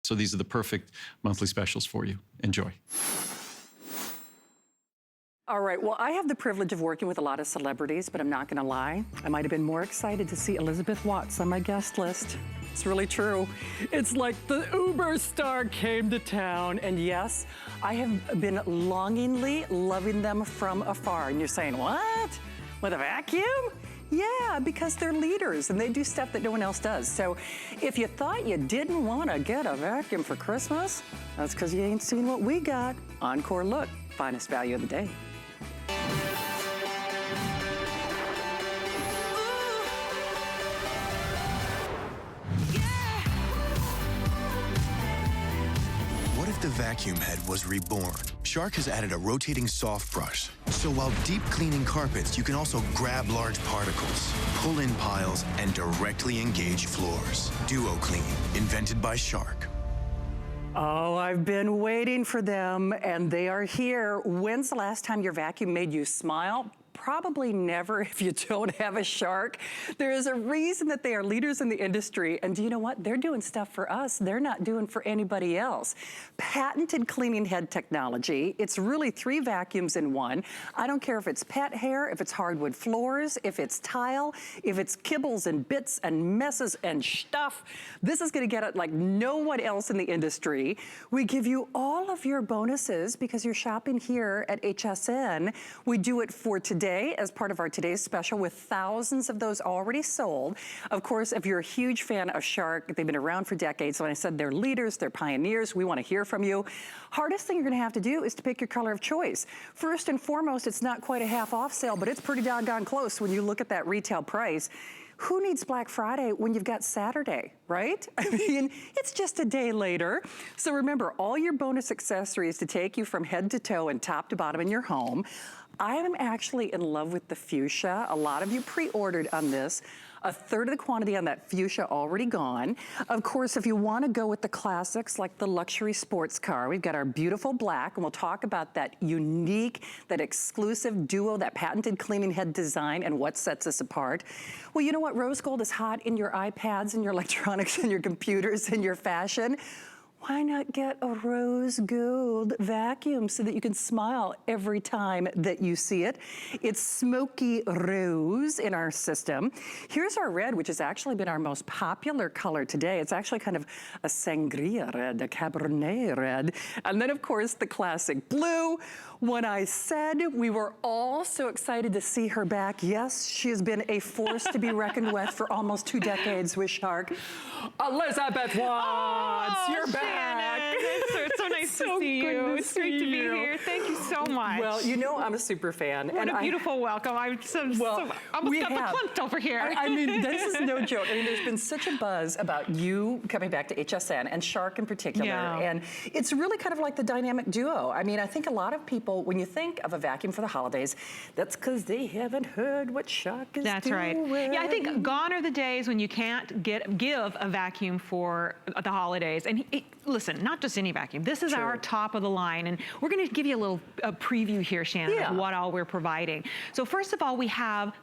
So these are the perfect monthly specials for you. Enjoy. All right, well, I have the privilege of working with a lot of celebrities, but I'm not gonna lie. I might have been more excited to see Elizabeth Watts on my guest list. It's really true. It's like the Uber star came to town, and yes, I have been longingly loving them from afar. And you're saying, what? With a vacuum? Yeah, because they're leaders and they do stuff that no one else does. So if you thought you didn't want to get a vacuum for Christmas, that's because you ain't seen what we got. Encore Look, finest value of the day. What if the vacuum head was reborn? Shark has added a rotating soft brush. So while deep cleaning carpets, you can also grab large particles, pull in piles, and directly engage floors. Duo Clean, invented by Shark. Oh, I've been waiting for them, and they are here. When's the last time your vacuum made you smile? Probably never if you don't have a Shark. There is a reason that they are leaders in the industry, and do you know what? They're doing stuff for us they're not doing for anybody else. Patented cleaning head technology. It's really 3 vacuums in one. I don't care if it's pet hair, if it's hardwood floors, if it's tile, if it's kibbles and bits and messes and stuff. This is gonna get it like no one else in the industry. We give you all of your bonuses because you're shopping here at HSN. We do it for today as part of our today's special with thousands of those already sold. Of course, if you're a huge fan of Shark, they've been around for decades. So when I said they're leaders, they're pioneers, we want to hear from you. Hardest thing you're going to have to do is to pick your color of choice. First and foremost, it's not quite a half off sale, but it's pretty doggone close when you look at that retail price. Who needs Black Friday when you've got Saturday, right? I mean, it's just a day later. So remember, all your bonus accessories to take you from head to toe and top to bottom in your home. I am actually in love with the fuchsia. A lot of you pre-ordered on this. 1/3 of the quantity on that fuchsia already gone. Of course, if you want to go with the classics like the luxury sports car, we've got our beautiful black, and we'll talk about that unique, that exclusive duo, that patented cleaning head design and what sets us apart. Well, you know what? Rose gold is hot in your iPads and your electronics and your computers and your fashion. Why not get a rose gold vacuum so that you can smile every time that you see it? It's smoky rose in our system. Here's our red, which has actually been our most popular color today. It's actually kind of a sangria red, a cabernet red. And then of course the classic blue. When I said we were all so excited to see her back, yes, she has been a force to be reckoned with for almost 2 decades with Shark. Elizabeth Watts, you're back. It's so nice to see you. It's great to be here. Thank you so much. Well, you know I'm a super fan. What a beautiful welcome. I'm almost got the clumped over here. I mean, this is no joke. I mean, there's been such a buzz about you coming back to HSN and Shark in particular. Yeah. And it's really kind of like the dynamic duo. I mean, I think a lot of people, when you think of a vacuum for the holidays, that's because they haven't heard what Shark is doing. That's right. Yeah, I think gone are the days when you can't give a vacuum for the holidays. And listen, not just any vacuum. This is our top of the line, and we're going to give you a little preview here, Shannon, of what all we're providing. So first of all, we have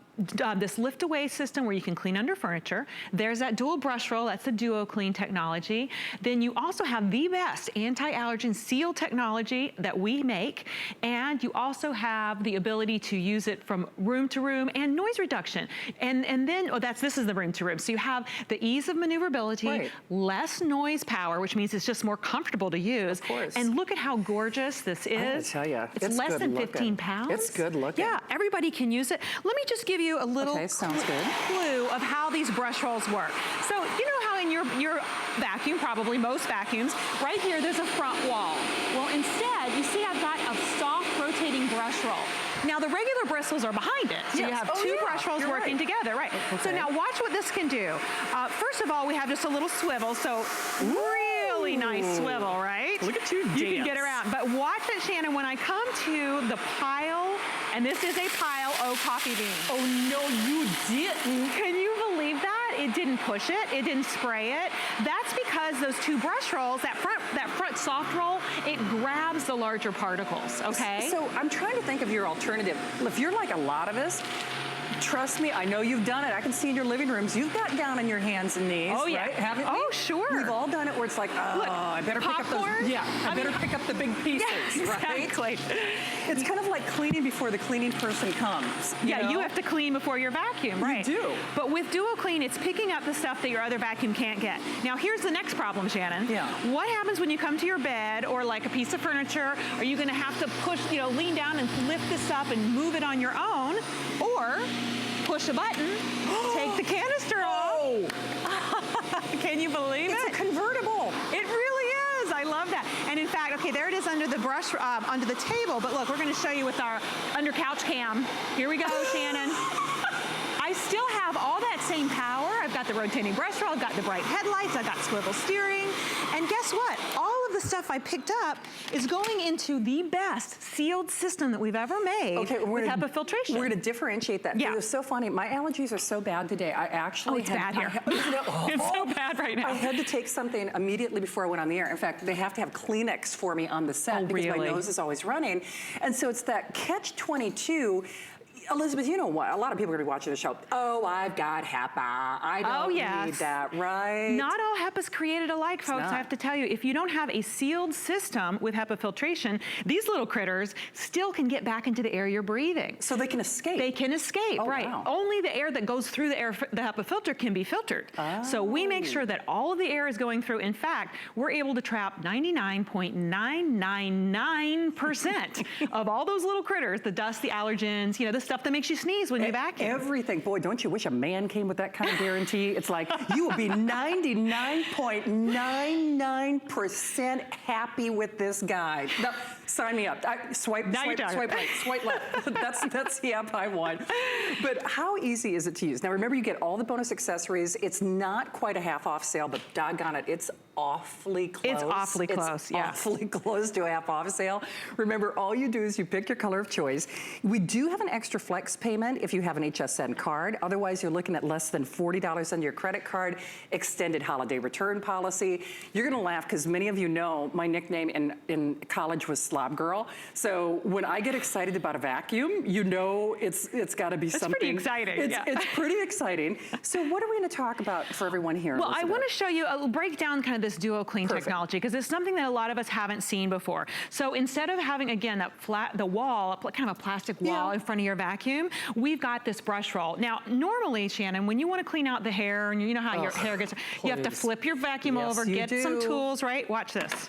this lift away system where you can clean under furniture. There's that dual brush roll, that's the Duo Clean technology. Then you also have the best anti-allergen seal technology that we make, and you also have the ability to use it from room to room and noise reduction. And then, this is the room to room. So you have the ease of maneuverability, less noise power, which means it's just more comfortable to use. Of course. And look at how gorgeous this is. I gotta tell you, it's less than 15 pounds. It's good looking. Yeah, everybody can use it. Let me just give you a little clue of how these brush rolls work. So you know how in your vacuum, probably most vacuums, right here there's a front wall. Well, instead, you see I've got a soft rotating brush roll. Now the regular bristles are behind it. So you have 2 brush rolls working together, right? Okay. So now watch what this can do. First of all, we have just a little swivel, so really nice swivel, right? Look at you can get around. But watch it, Shannon, when I come to the pile, and this is a pile O coffee bean. Oh no, you didn't. Can you believe that? It didn't push it, it didn't spray it. That's because those 2 brush rolls, that front soft roll, it grabs the larger particles, okay? So I'm trying to think of your alternative. If you're like a lot of us, trust me, I know you've done it. I can see in your living rooms, you've got down on your hands and knees, Oh, yeah. right? Haven't we? Oh, sure. We've all done it where it's like, oh, Look, I better pick up popcorn? those. Yeah, I better pick up the big pieces, right? Exactly. It's kind of like cleaning before the cleaning person comes. You have to clean before your vacuum, right? You do. But with Duo Clean, it's picking up the stuff that your other vacuum can't get. Now, here's the next problem, Shannon. Yeah. What happens when you come to your bed or like a piece of furniture? Are you going to have to push, lean down and lift this up and move it on your own? Or push a button, take the canister off. Can you believe it? It's a convertible. It really is. I love that. And in fact, okay, there it is under the brush, under the table. But look, we're going to show you with our under couch cam. Here we go, Shannon. I still have all that same power. I've got the rotating brush roll, I've got the bright headlights, I've got swivel steering. And guess what? All of the stuff I picked up is going into the best sealed system that we've ever made with HEPA filtration. We're going to differentiate that. Yeah. It was so funny. My allergies are so bad today. I actually it's bad here. It's so bad right now. I had to take something immediately before I went on the air. In fact, they have to have Kleenex for me on the set because my nose is always running. And so it's that catch-22. Elizabeth, you know what? A lot of people are going to be watching the show. Oh, I've got HEPA. I don't need that, right? Not all HEPA's created alike, folks. I have to tell you, if you don't have a sealed system with HEPA filtration, these little critters still can get back into the air you're breathing. So they can escape. They can escape, right. Wow. Only the air that goes through the HEPA filter can be filtered. So we make sure that all of the air is going through. In fact, we're able to trap 99.999% of all those little critters, the dust, the allergens, the stuff that makes you sneeze when you vacuum. Everything. Boy, don't you wish a man came with that kind of guarantee? It's like, you will be 99.99% happy with this guy. Now, sign me up. Swipe right, swipe left. That's the app I want. But how easy is it to use? Now, remember, you get all the bonus accessories. It's not quite a half off sale, but doggone it, it's awfully close. It's awfully close, yeah. Awfully close to a half off sale. Remember, all you do is you pick your color of choice. We do have an extra flex payment if you have an HSN card. Otherwise, you're looking at less than $40 on your credit card. Extended holiday return policy. You're gonna laugh because many of you know my nickname in college was Slob Girl. So when I get excited about a vacuum, you know it's gotta be something. It's pretty exciting, It's pretty exciting. So what are we gonna talk about for everyone here, Well, Elizabeth? I wanna show you, I'll break down kind of this Duo Clean technology because it's something that a lot of us haven't seen before. So instead of having, again, the wall, kind of a plastic wall in front of your vacuum, we've got this brush roll. Now, normally, Shannon, when you want to clean out the hair, and you know how your hair gets, you have to flip your vacuum over, get some tools, right? Watch this.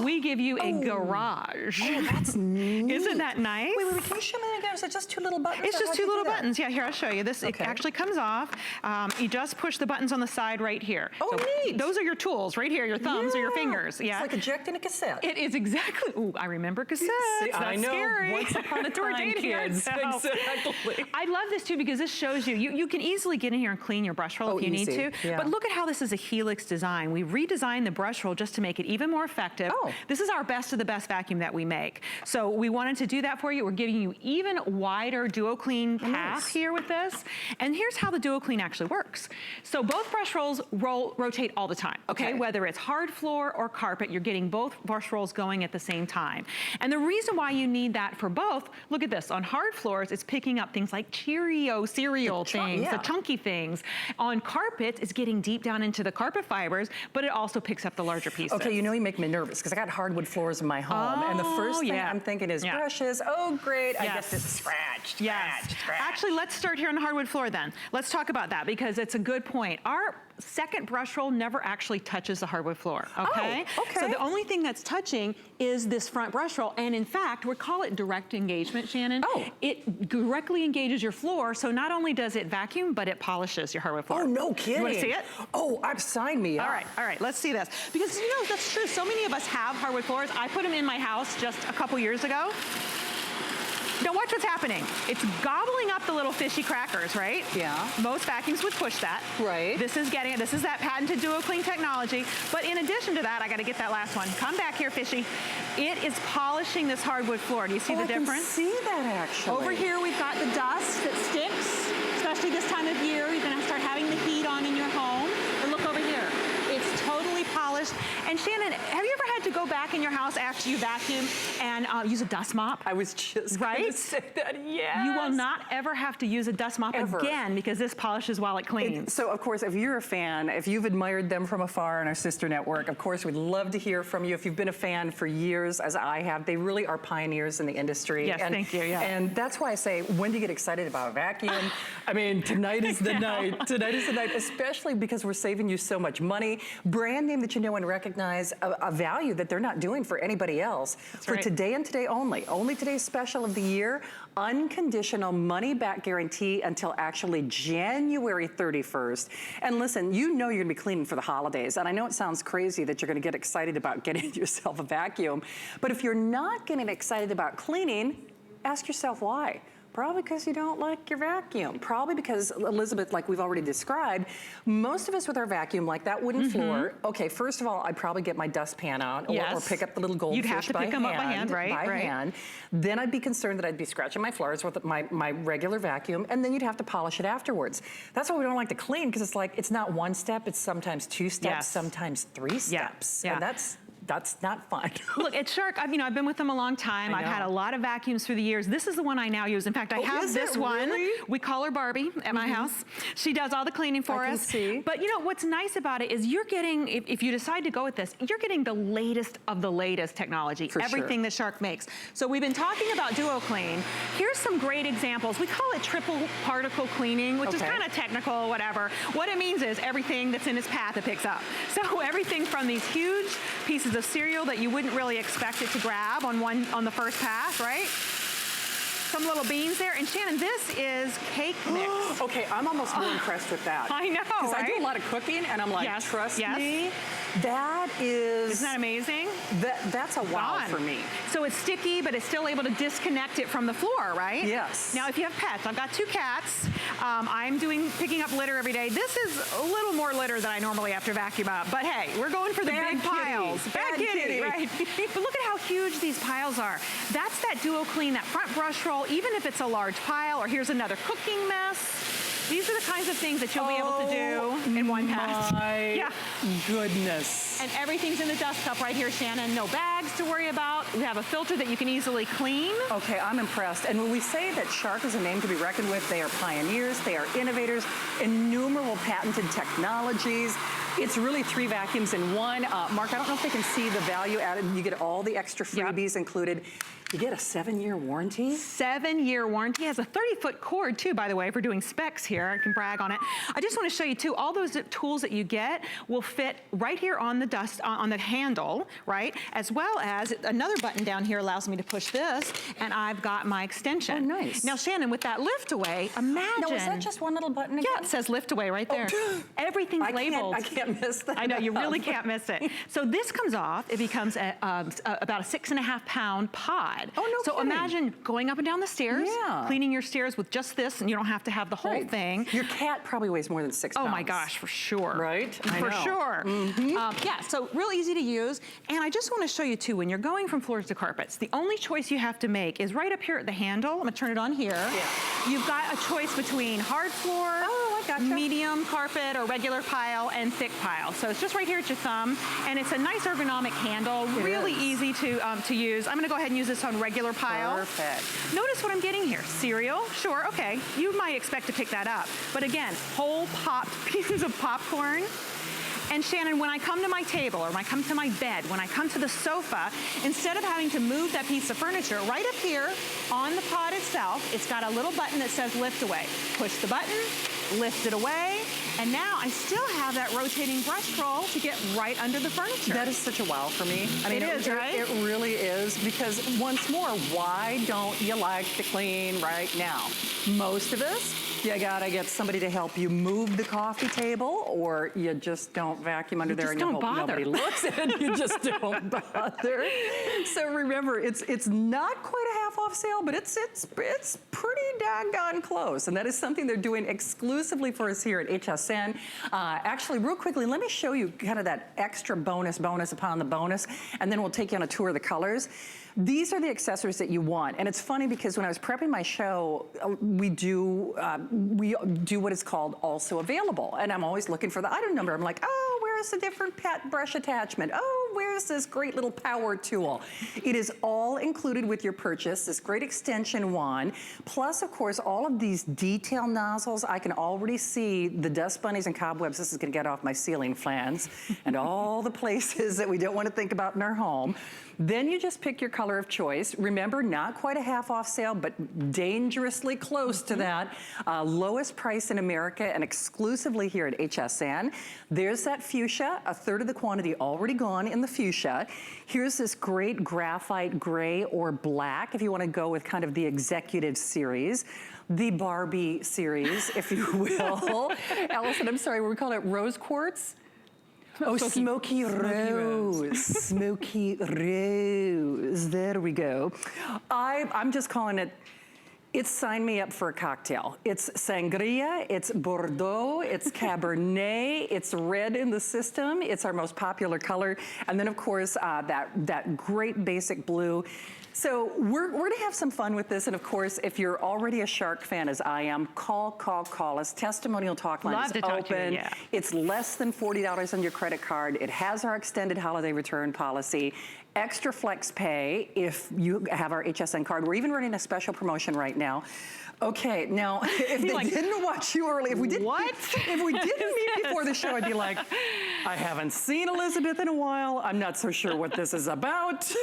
We give you a garage. Oh, that's neat. Isn't that nice? Wait, can you show me again? Is it just two little buttons? It's just two little buttons. Yeah, here, I'll show you. This it actually comes off. You just push the buttons on the side right here. Oh, so neat. Those are your tools right here, your thumbs or your fingers. Yeah. It's like ejecting a cassette. It is exactly. Ooh, I remember cassettes. See, That's I know. scary. Once upon a We're time, dating kids. ourselves. Exactly. I love this too because this shows you can easily get in here and clean your brush roll if you need to. Yeah. But look at how this is a helix design. We redesigned the brush roll just to make it even more effective. This is our best of the best vacuum that we make. So we wanted to do that for you. We're giving you even wider Duo Clean path here with this. And here's how the Duo Clean actually works. So both brush rolls rotate all the time. Okay. Whether it's hard floor or carpet, you're getting both brush rolls going at the same time. And the reason why you need that for both, look at this. On hard floors, it's picking up things like Cheerio cereal things, the chunky things. On carpet, it's getting deep down into the carpet fibers, but it also picks up the larger pieces. Okay, you know you make me nervous because I got hardwood floors in my home, and the first thing I'm thinking is brushes. Oh, great! I get this scratch. Actually, let's start here on the hardwood floor then. Let's talk about that because it's a good point. Our second brush roll never actually touches the hardwood floor, okay? So the only thing that's touching is this front brush roll, and in fact, we call it direct engagement, Shannon. It directly engages your floor, so not only does it vacuum, but it polishes your hardwood floor. Oh, no kidding. You wanna see it? Oh, sign me up. All right, let's see this. Because you know, that's true, so many of us have hardwood floors. I put them in my house just a couple years ago. Now watch what's happening. It's gobbling up the little fishy crackers, right? Yeah. Most vacuums would push that. Right. This is getting it. This is that patented Duo Clean technology. But in addition to that, I gotta get that last one. Come back here, fishy. It is polishing this hardwood floor. Do you see the difference? I can see that actually. Over here, we've got the dust that sticks, especially this time of year. You're gonna start having the heat on in your home. And look over here. It's totally polished. And Shannon, have you ever had decide to go back in your house after you vacuum and use a dust mop, I was just going to say that, yes. you will not ever have to use a dust mop again because this polishes while it cleans. So, of course, if you're a fan, if you've admired them from afar on our sister network, of course, we'd love to hear from you. If you've been a fan for years, as I have, they really are pioneers in the industry. Yes, thank you, yeah. And that's why I say, when do you get excited about a vacuum? I mean, tonight is the night. Tonight is the night, especially because we're saving you so much money. Brand name that you know and recognize, a value that they're not doing for anybody else. That's for right. today and today only. Only today's special of the year, unconditional money-back guarantee until actually January 31st. And listen, you know you're gonna be cleaning for the holidays. And I know it sounds crazy that you're gonna get excited about getting yourself a vacuum. But if you're not getting excited about cleaning, ask yourself why. Probably because you don't like your vacuum. Probably because, Elizabeth, like we've already described, most of us with our vacuum, like that wooden floor, okay, first of all, I'd probably get my dustpan out or pick up the little goldfish You'd have to pick them up by hand, right? By hand. Then I'd be concerned that I'd be scratching my floors with my regular vacuum, and then you'd have to polish it afterwards. That's why we don't like to clean, because it's like, it's not one step, it's sometimes two steps, sometimes three steps. Yeah. And that's not fun. Look, at Shark, I've been with them a long time. I've had a lot of vacuums through the years. This is the one I now use. In fact, I have this one. Really? We call her Barbie at my house. She does all the cleaning for us. I can see. But what's nice about it is you're getting, if you decide to go with this, you're getting the latest of the latest technology. For everything that Shark makes. So we've been talking about Duo Clean. Here's some great examples. We call it triple particle cleaning, which is kind of technical, whatever. What it means is everything that's in its path it picks up. So everything from these huge pieces of cereal that you wouldn't really expect it to grab on the first pass, right? Some little beans there. And Shannon, this is cake mix. Okay, I'm almost more impressed with that. I know, Because right? I do a lot of cooking, and I'm like, trust me, that is... Isn't that amazing? That's a wow for me. So it's sticky, but it's still able to disconnect it from the floor, right? Yes. Now, if you have pets, I've got 2 cats. I'm picking up litter every day. This is a little more litter than I normally have to vacuum up. But hey, we're going for the big piles. Bad kitty, right? But look at how huge these piles are. That's that Duo Clean, that front brush roll, even if it's a large pile, or here's another cooking mess. These are the kinds of things that you'll be able to do in one pass. My goodness. And everything's in the dust cup right here, Shannon. No bags to worry about. We have a filter that you can easily clean. Okay, I'm impressed. And when we say that Shark is a name to be reckoned with, they are pioneers, they are innovators, innumerable patented technologies. It's really 3 vacuums in one. Mark, I don't know if they can see the value added. You get all the extra freebies included. You get a 7-year warranty. 7-year warranty. Has a 30-foot cord too, by the way, for doing specs here. I can brag on it. I just want to show you too, all those tools that you get will fit right here on the on the handle, right? As well as another button down here allows me to push this, and I've got my extension. Oh, nice. Now, Shannon, with that lift away, imagine. Now, is that just one little button again? Yeah, it says lift away right there. Everything's labeled. I can't miss that. I know, you really can't miss it. So this comes off, it becomes about a 6.5-pound pod. Oh, no So kidding. imagine going up and down the stairs, cleaning your stairs with just this, and you don't have to have the whole thing. Your cat probably weighs more than 6 pounds. Oh my gosh, for sure. Right? I For know. sure. Yeah, so real easy to use. And I just want to show you too, when you're going from floors to carpets, the only choice you have to make is right up here at the handle. I'm gonna turn it on here. Yeah. You've got a choice between hard floor, medium carpet, or regular pile, and thick pile. So it's just right here at your thumb, and it's a nice ergonomic handle, really easy to use. I'm gonna go ahead and use this on regular pile. Perfect. Notice what I'm getting here. Cereal, sure, okay. You might expect to pick that up. But again, whole popped pieces of popcorn. And Shannon, when I come to my table, or when I come to my bed, when I come to the sofa, instead of having to move that piece of furniture, right up here on the pod itself, it's got a little button that says lift away. Push the button, lift it away, and now I still have that rotating brush roll to get right under the furniture. That is such a wow for me. I mean, it is, right? It really is, because once more, why don't you like to clean right now? Most of us, you gotta get somebody to help you move the coffee table, or you just don't vacuum under there and you hope nobody looks, and you just don't bother. So remember, it's not quite a half-off sale, but it's pretty daggone close, and that is something they're doing exclusively for us here at HSN. Actually, real quickly, let me show you kind of that extra bonus upon the bonus, and then we'll take you on a tour of the colors. These are the accessories that you want. And it's funny because when I was prepping my show, we do what is called also available. And I'm always looking for the item number. I'm like, oh, where's the different pet brush attachment? Oh, where's this great little power tool? It is all included with your purchase, this great extension wand, plus of course all of these detail nozzles. I can already see the dust bunnies and cobwebs this is gonna get off my ceiling fans and all the places that we don't want to think about in our home. Then you just pick your color of choice. Remember, not quite a half off sale, but dangerously close to that. Lowest price in America and exclusively here at HSN. There's that fuchsia, a third of the quantity already gone in the fuchsia. Here's this great graphite gray or black, if you want to go with kind of the executive series. The Barbie series, if you will. Allison, I'm sorry, we call it rose quartz? Oh, smoky rose. Smoky rose. There we go. I'm just calling it, it's sign me up for a cocktail. It's sangria, it's Bordeaux, it's Cabernet, it's red in the system, it's our most popular color. And then of course, that great basic blue. So we're gonna have some fun with this, and of course, if you're already a Shark fan as I am, call us. Testimonial talk line is open. Yeah. It's less than $40 on your credit card. It has our extended holiday return policy. Extra flex pay if you have our HSN card. We're even running a special promotion right now. Okay, now, if they didn't watch you early, if we didn't meet before the show, I'd be like, I haven't seen Elizabeth in a while. I'm not so sure what this is about.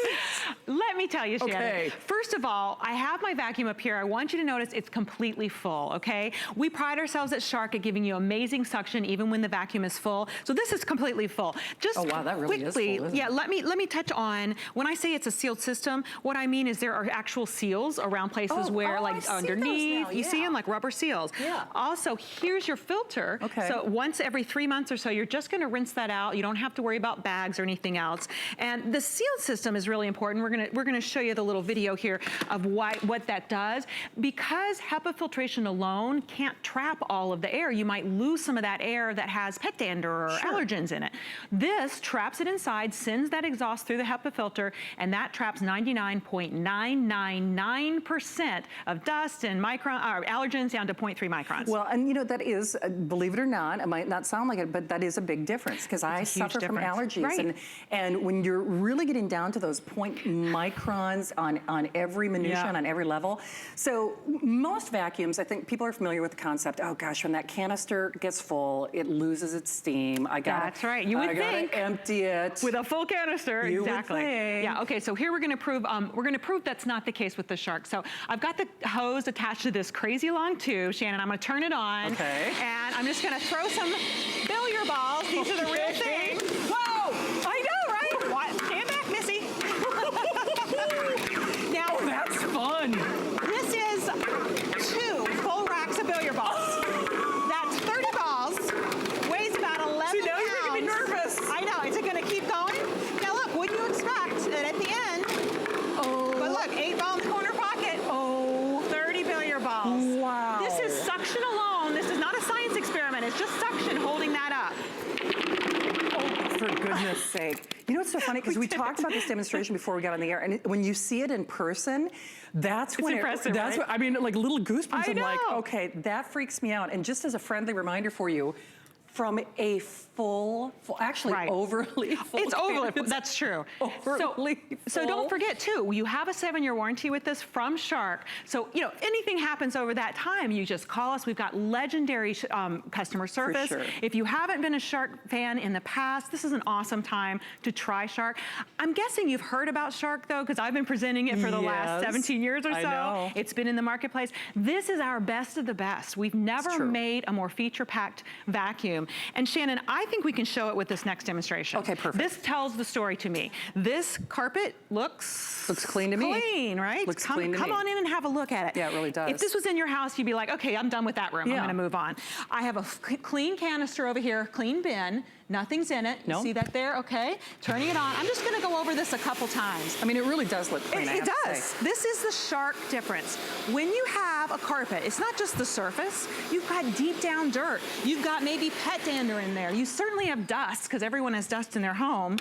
Let me tell you, Shannon. Okay. First of all, I have my vacuum up here. I want you to notice it's completely full, okay? We pride ourselves at Shark at giving you amazing suction even when the vacuum is full. So this is completely full. Just oh, wow, that really quickly, is full, isn't yeah, it? let me touch on, when I say it's a sealed system, what I mean is there are actual seals around places where, like underneath, you see them like rubber seals. Yeah. Also, here's your filter. Okay. So once every 3 months or so, you're just gonna rinse that out. You don't have to worry about bags or anything else. And the sealed system is really important. We're gonna show you the little video here of what that does. Because HEPA filtration alone can't trap all of the air, you might lose some of that air that has pet dander or allergens in it. This traps it inside, sends that exhaust through the HEPA filter, and that traps 99.999% of dust and allergens down to 0.3 microns. Well, and you know, that is, believe it or not, it might not sound like it, but that is a big difference because I suffer from allergies. Right. And when you're really getting down to those 0.0 microns on every minutia and on every level. So most vacuums, I think people are familiar with the concept, oh gosh, when that canister gets full, it loses its steam. That's right. You would think. Gotta empty it. With a full canister, you exactly. Would think. Yeah, okay, so here we're gonna prove that's not the case with the Shark. So I've got the hose attached to this crazy long tube, Shannon. I'm gonna turn it on. Okay. And I'm just gonna throw some billiard balls. These are the real thing. Whoa! I know, right? What? Stand back, Missy. Now, that's fun. This is 2 full racks of billiard balls. That's 30 balls. Weighs about 11 pounds. See, now you're making me nervous. I know. Is it gonna keep going? Now look, wouldn't you expect that at the end? Oh. But look, 8 ball in the corner pocket. Oh. 30 billiard balls. Wow. This is suction alone. This is not a science experiment. It's just suction holding that up. Oh, for goodness sake. You know what's so funny? Because we talked about this demonstration before we got on the air, and when you see it in person, that's when impressive, that's right? what, I mean, like little goosebumps. I I'm like, know. okay, that freaks me out. And just as a friendly reminder for you, from a full actually overly full. It's overly full, that's true. Overly so don't forget too, you have a 7-year warranty with this from Shark. So, you know, anything happens over that time, you just call us. We've got legendary customer service. For sure. If you haven't been a Shark fan in the past, this is an awesome time to try Shark. I'm guessing you've heard about Shark though, because I've been presenting it for the last 17 years or so. I know. It's been in the marketplace. This is our best of the best. We've never made a more feature-packed vacuum. And Shannon, I think we can show it with this next demonstration. Okay, perfect. This tells the story to me. This carpet looks clean to me. Clean, right? Looks clean to me. Come on in and have a look at it. Yeah, it really does. If this was in your house, you'd be like, okay, I'm done with that room. I'm gonna move on. I have a clean canister over here, clean bin. Nothing's in it. You see that there? Okay. Turning it on. I'm just gonna go over this a couple times. I mean, it really does look clean. It does. This is the Shark difference. When you have a carpet, it's not just the surface. You've got deep down dirt. You've got maybe pet dander in there. You certainly have dust, because everyone has dust in their home.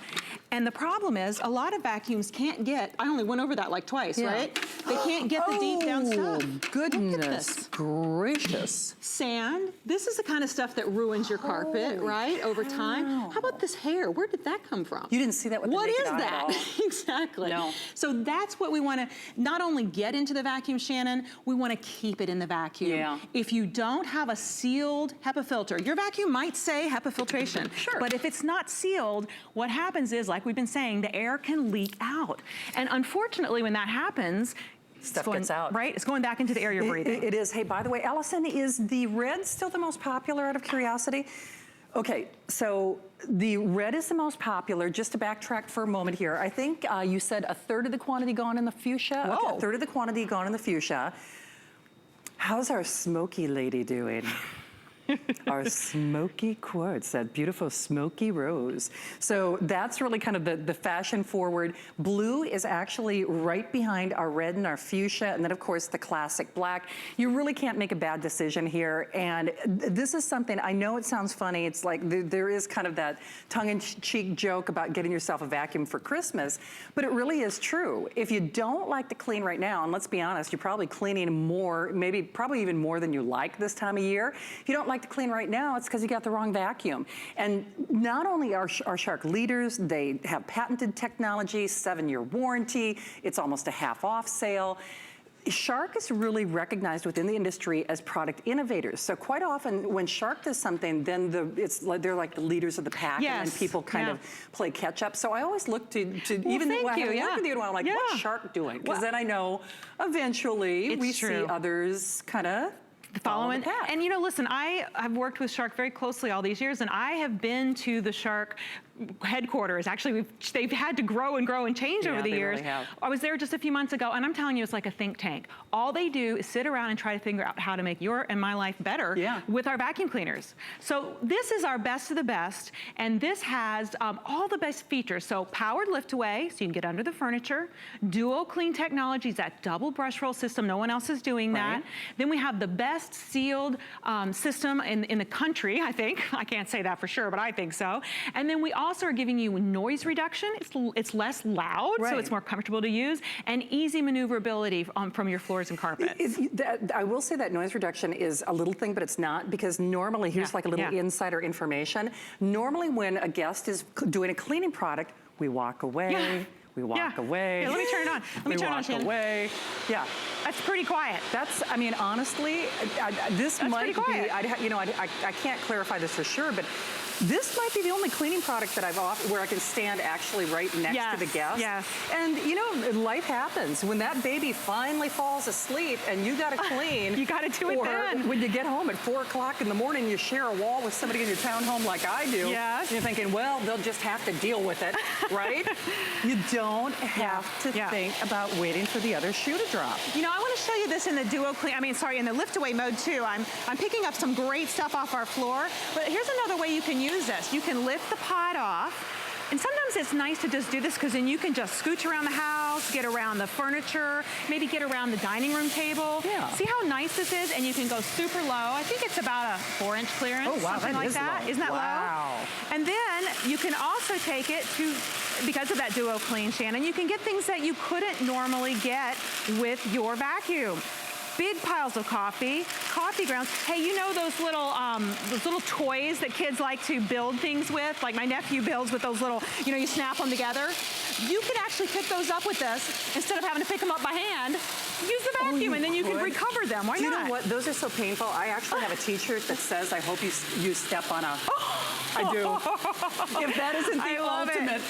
And the problem is a lot of vacuums can't get, I only went over that like twice, right? They can't get the deep down stuff. Goodness gracious. Sand, this is the kind of stuff that ruins your carpet, right, over time. How about this hair? Where did that come from? You didn't see that with the naked eye at all. Exactly. No. So that's what we want to not only get into the vacuum, Shannon, we want to keep it in the vacuum. Yeah. If you don't have a sealed HEPA filter, your vacuum might say HEPA filtration. Sure. But if it's not sealed, what happens is, like we've been saying, the air can leak out. And unfortunately, when that happens, Stuff gets out. Right? It's going back into the air you're breathing. It is. Hey, by the way, Allison, is the red still the most popular out of curiosity? Okay, so the red is the most popular. Just to backtrack for a moment here, I think you said a third of the quantity gone in the fuchsia. Whoa. Okay, a third of the quantity gone in the fuchsia. How's our smoky lady doing? Our smoky quartz, that beautiful smoky rose. So that's really kind of the fashion forward. Blue is actually right behind our red and our fuchsia, and then of course the classic black. You really can't make a bad decision here, and this is something, I know it sounds funny, it's like there is kind of that tongue-in-cheek joke about getting yourself a vacuum for Christmas, but it really is true. If you don't like to clean right now, and let's be honest, you're probably cleaning more, probably even more than you like this time of year. If you don't like to clean right now, it's because you got the wrong vacuum. And not only are Shark leaders, they have patented technology, 7-year warranty, it's almost a half-off sale. Shark is really recognized within the industry as product innovators. So quite often when Shark does something, then they're like the leaders of the pack, and then people kind of play catch up. So I always look to even though I haven't worked with you in a while, I'm like, what's Shark doing? Because then I know eventually we see others kind of following. And you know, listen, I've worked with Shark very closely all these years, and I have been to the Shark headquarters. Actually, they've had to grow and grow and change over the years. Really have. I was there just a few months ago, and I'm telling you, it's like a think tank. All they do is sit around and try to figure out how to make your and my life better with our vacuum cleaners. So this is our best of the best, and this has all the best features. So powered lift away, so you can get under the furniture. Duo clean technologies, that double brush roll system. No one else is doing that. Then we have the best sealed system in the country, I think. I can't say that for sure, but I think so. And then we also are giving you noise reduction. It's less loud, so it's more comfortable to use, and easy maneuverability from your floors and carpets. I will say that noise reduction is a little thing, but it's not, because normally, here's like a little insider information. Normally when a guest is doing a cleaning product, we walk away. We walk away. Here, let me turn it on. Let me turn it on, Shannon. Away. Yeah. That's pretty quiet. I mean, honestly, this might be, I can't clarify this for sure, but this might be the only cleaning product that I've offered where I can stand actually right next to the guest. And you know, life happens. When that baby finally falls asleep and you gotta clean. You gotta do it then. When you get home at 4 o'clock in the morning, you share a wall with somebody in your townhome like I do. And you're thinking, well, they'll just have to deal with it, right? You don't have to think about waiting for the other shoe to drop. You know, I want to show you this in the in the lift away mode too. I'm picking up some great stuff off our floor, but here's another way you can use this. You can lift the pot off. And sometimes it's nice to just do this because then you can just scooch around the house, get around the furniture, maybe get around the dining room table. See how nice this is? And you can go super low. I think it's about a 4-inch clearance, something like that. Isn't that low? And then you can also take it to, because of that Duo Clean, Shannon, you can get things that you couldn't normally get with your vacuum. Big piles of coffee grounds. Hey, you know those little toys that kids like to build things with? Like my nephew builds with those little, you snap them together. You can actually pick those up with this instead of having to pick them up by hand. Use the vacuum and then you can recover them. Why not? Do you know what? Those are so painful. I actually have a t-shirt that says, I hope you step on a... I do. If that isn't the ultimate,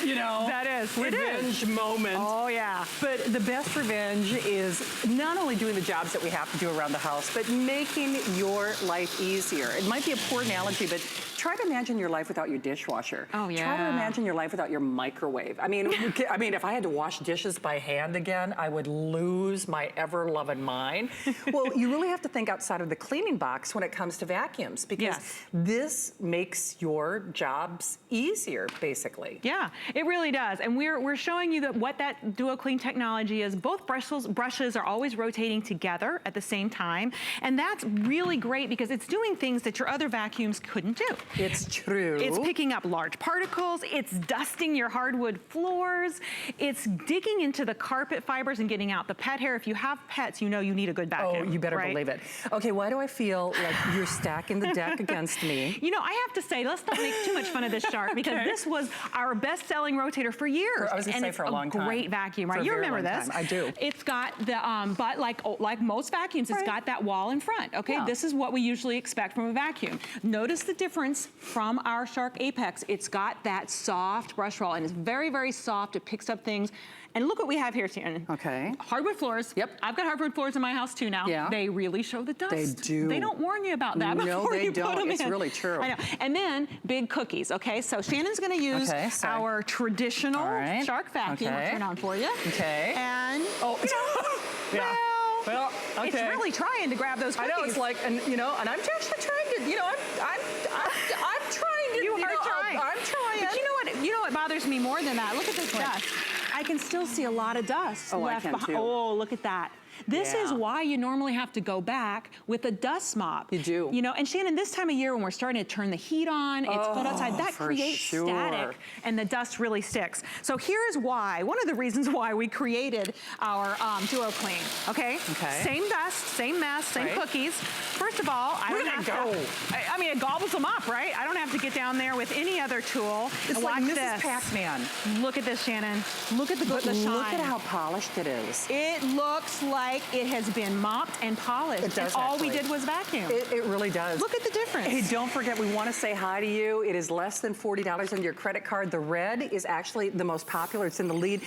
that is. Revenge moment. Oh, yeah. But the best revenge is not only doing the jobs that we have to do around the house, but making your life easier. It might be a poor analogy, but try to imagine your life without your dishwasher. Oh, yeah. Try to imagine your life without your microwave. I mean, if I had to wash dishes by hand again, I would lose my ever-loving mind. Well, you really have to think outside of the cleaning box when it comes to vacuums, because this makes your jobs easier, basically. Yeah, it really does. And we're showing you what that Duo Clean technology is. Both brushes are always rotating together at the same time. And that's really great because it's doing things that your other vacuums couldn't do. It's true. It's picking up large particles. It's dusting your hardwood floors. It's digging into the carpet fibers and getting out the pet hair. If you have pets, you know you need a good vacuum. Oh, you better right? believe it. Okay, why do I feel like you're stacking the deck against me? You know, I have to say, let's not make too much fun of this Shark, because this was our best-selling rotator for years. I was gonna say for a long time. And it's a great vacuum, right? For a You very remember long this. time. I do. It's got the, but like most vacuums, it's got that wall in front, okay? Yeah. This is what we usually expect from a vacuum. Notice the difference from our Shark Apex. It's got that soft brush roll, and it's very, very soft. It picks up things. And look what we have here, Shannon. Okay. Hardwood floors. Yep. I've got hardwood floors in my house too now. Yeah. They really show the dust. They do. They don't warn you about that before they you put don't. them in. It's really true. I know. And then big cookies, okay? So Shannon's gonna use our traditional Shark vacuum. I'll turn on for you. Okay. And, Yeah. Well, okay. It's really trying to grab those cookies. I know, it's like, and you know, and I'm actually trying to, you know, I'm trying to. You are trying. I'm trying. But you know what bothers me more than that? Look at this dust. I can still see a lot of dust left behind. Too. Oh, look at that. This is why you normally have to go back with a dust mop. You do. You know, and Shannon, this time of year when we're starting to turn the heat on, it's cold outside, that creates static and the dust really sticks. So here's why, one of the reasons why we created our Duo Clean, okay? Same dust, same mess, same cookies. First of all, I don't have to, I mean, it gobbles them up, right? I don't have to get down there with any other tool. It's like Mrs. Pac-Man. Look at this, Shannon. Look at the shine. Look at how polished it is. It looks like it has been mopped and polished. It does, and all we did was vacuum. It really does. Look at the difference. Hey, don't forget, we want to say hi to you. It is less than $40 on your credit card. The red is actually the most popular. It's in the lead.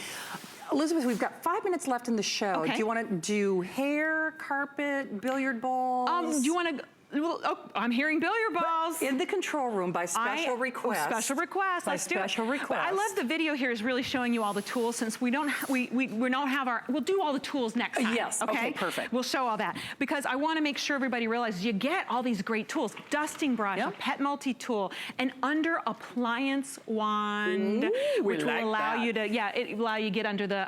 Elizabeth, we've got 5 minutes left in the show. Okay. Do you want to do hair, carpet, billiard balls? Do you want to... Well, I'm hearing billiard balls. In the control room by special request. Special request. By Let's do it. special request. But I love the video here is really showing you all the tools, since we don't have our, we'll do all the tools next time. Yes, okay, perfect. We'll show all that, because I want to make sure everybody realizes you get all these great tools. Dusting brush, a pet multi-tool, an under appliance wand, which will allow you to, it allow you to get under the,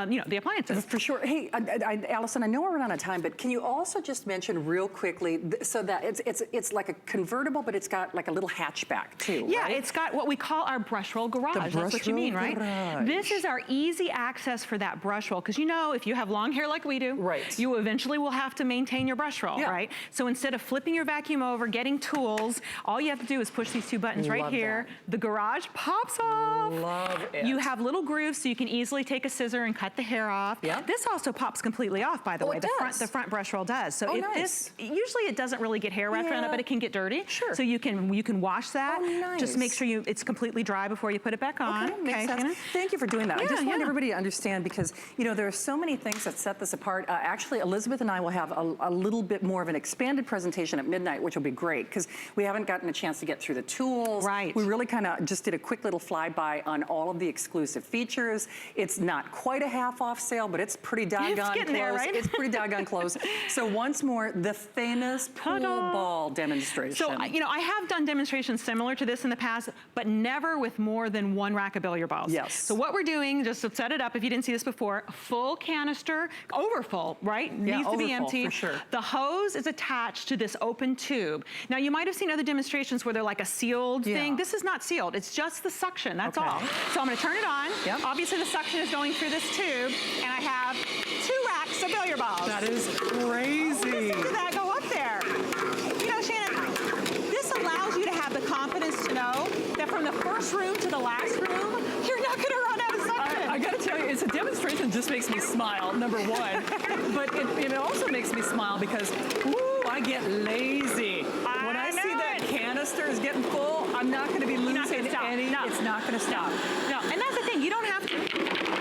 you know, the appliances. For sure. Hey, Allison, I know we're running out of time, but can you also just mention real quickly, so that it's like a convertible, but it's got like a little hatchback too, Yeah, right? it's got what we call our brush roll garage. That's what you mean, right? Garage. This is our easy access for that brush roll, because you know, if you have long hair like we do, you eventually will have to maintain your brush roll, right? So instead of flipping your vacuum over, getting tools, all you have to do is push these two buttons right here. The garage pops off. Love it. You have little grooves, so you can easily take a scissor and cut the hair off. This also pops completely off, by the way. The front brush roll does. So this, usually it doesn't really get hair wrapped around it, but it can get dirty. Sure. So you can wash that. Just make sure it's completely dry before you put it back on. Okay, makes sense. Thank you for doing that. I just want everybody to understand, because you know there are so many things that set this apart. Actually, Elizabeth and I will have a little bit more of an expanded presentation at midnight, which will be great, because we haven't gotten a chance to get through the tools. Right. We really kind of just did a quick little flyby on all of the exclusive features. It's not quite a half-off sale, but it's pretty doggone close. There, right? It's pretty doggone close. So once more, the famous pool ball demonstration. So, you know, I have done demonstrations similar to this in the past, but never with more than one rack of billiard balls. Yes. So what we're doing, just to set it up, if you didn't see this before, full canister, overfull, right? Needs to be empty. For sure. The hose is attached to this open tube. Now, you might have seen other demonstrations where they're like a sealed thing. This is not sealed. It's just the suction. That's all. So I'm going to turn it on. Obviously, the suction is going through this tube, and I have 2 racks of billiard balls. That is crazy. Listen to that go up there. You know, Shannon, this allows you to have the confidence to know that from the first room to the last room, you're not going to run out of suction. I got to tell you, it's a demonstration that just makes me smile, number one. But it also makes me smile because, woo, I get lazy. When I see that canister is getting full, I'm not going to be losing any. No. It's not going to stop. No, and that's the thing. You don't have to.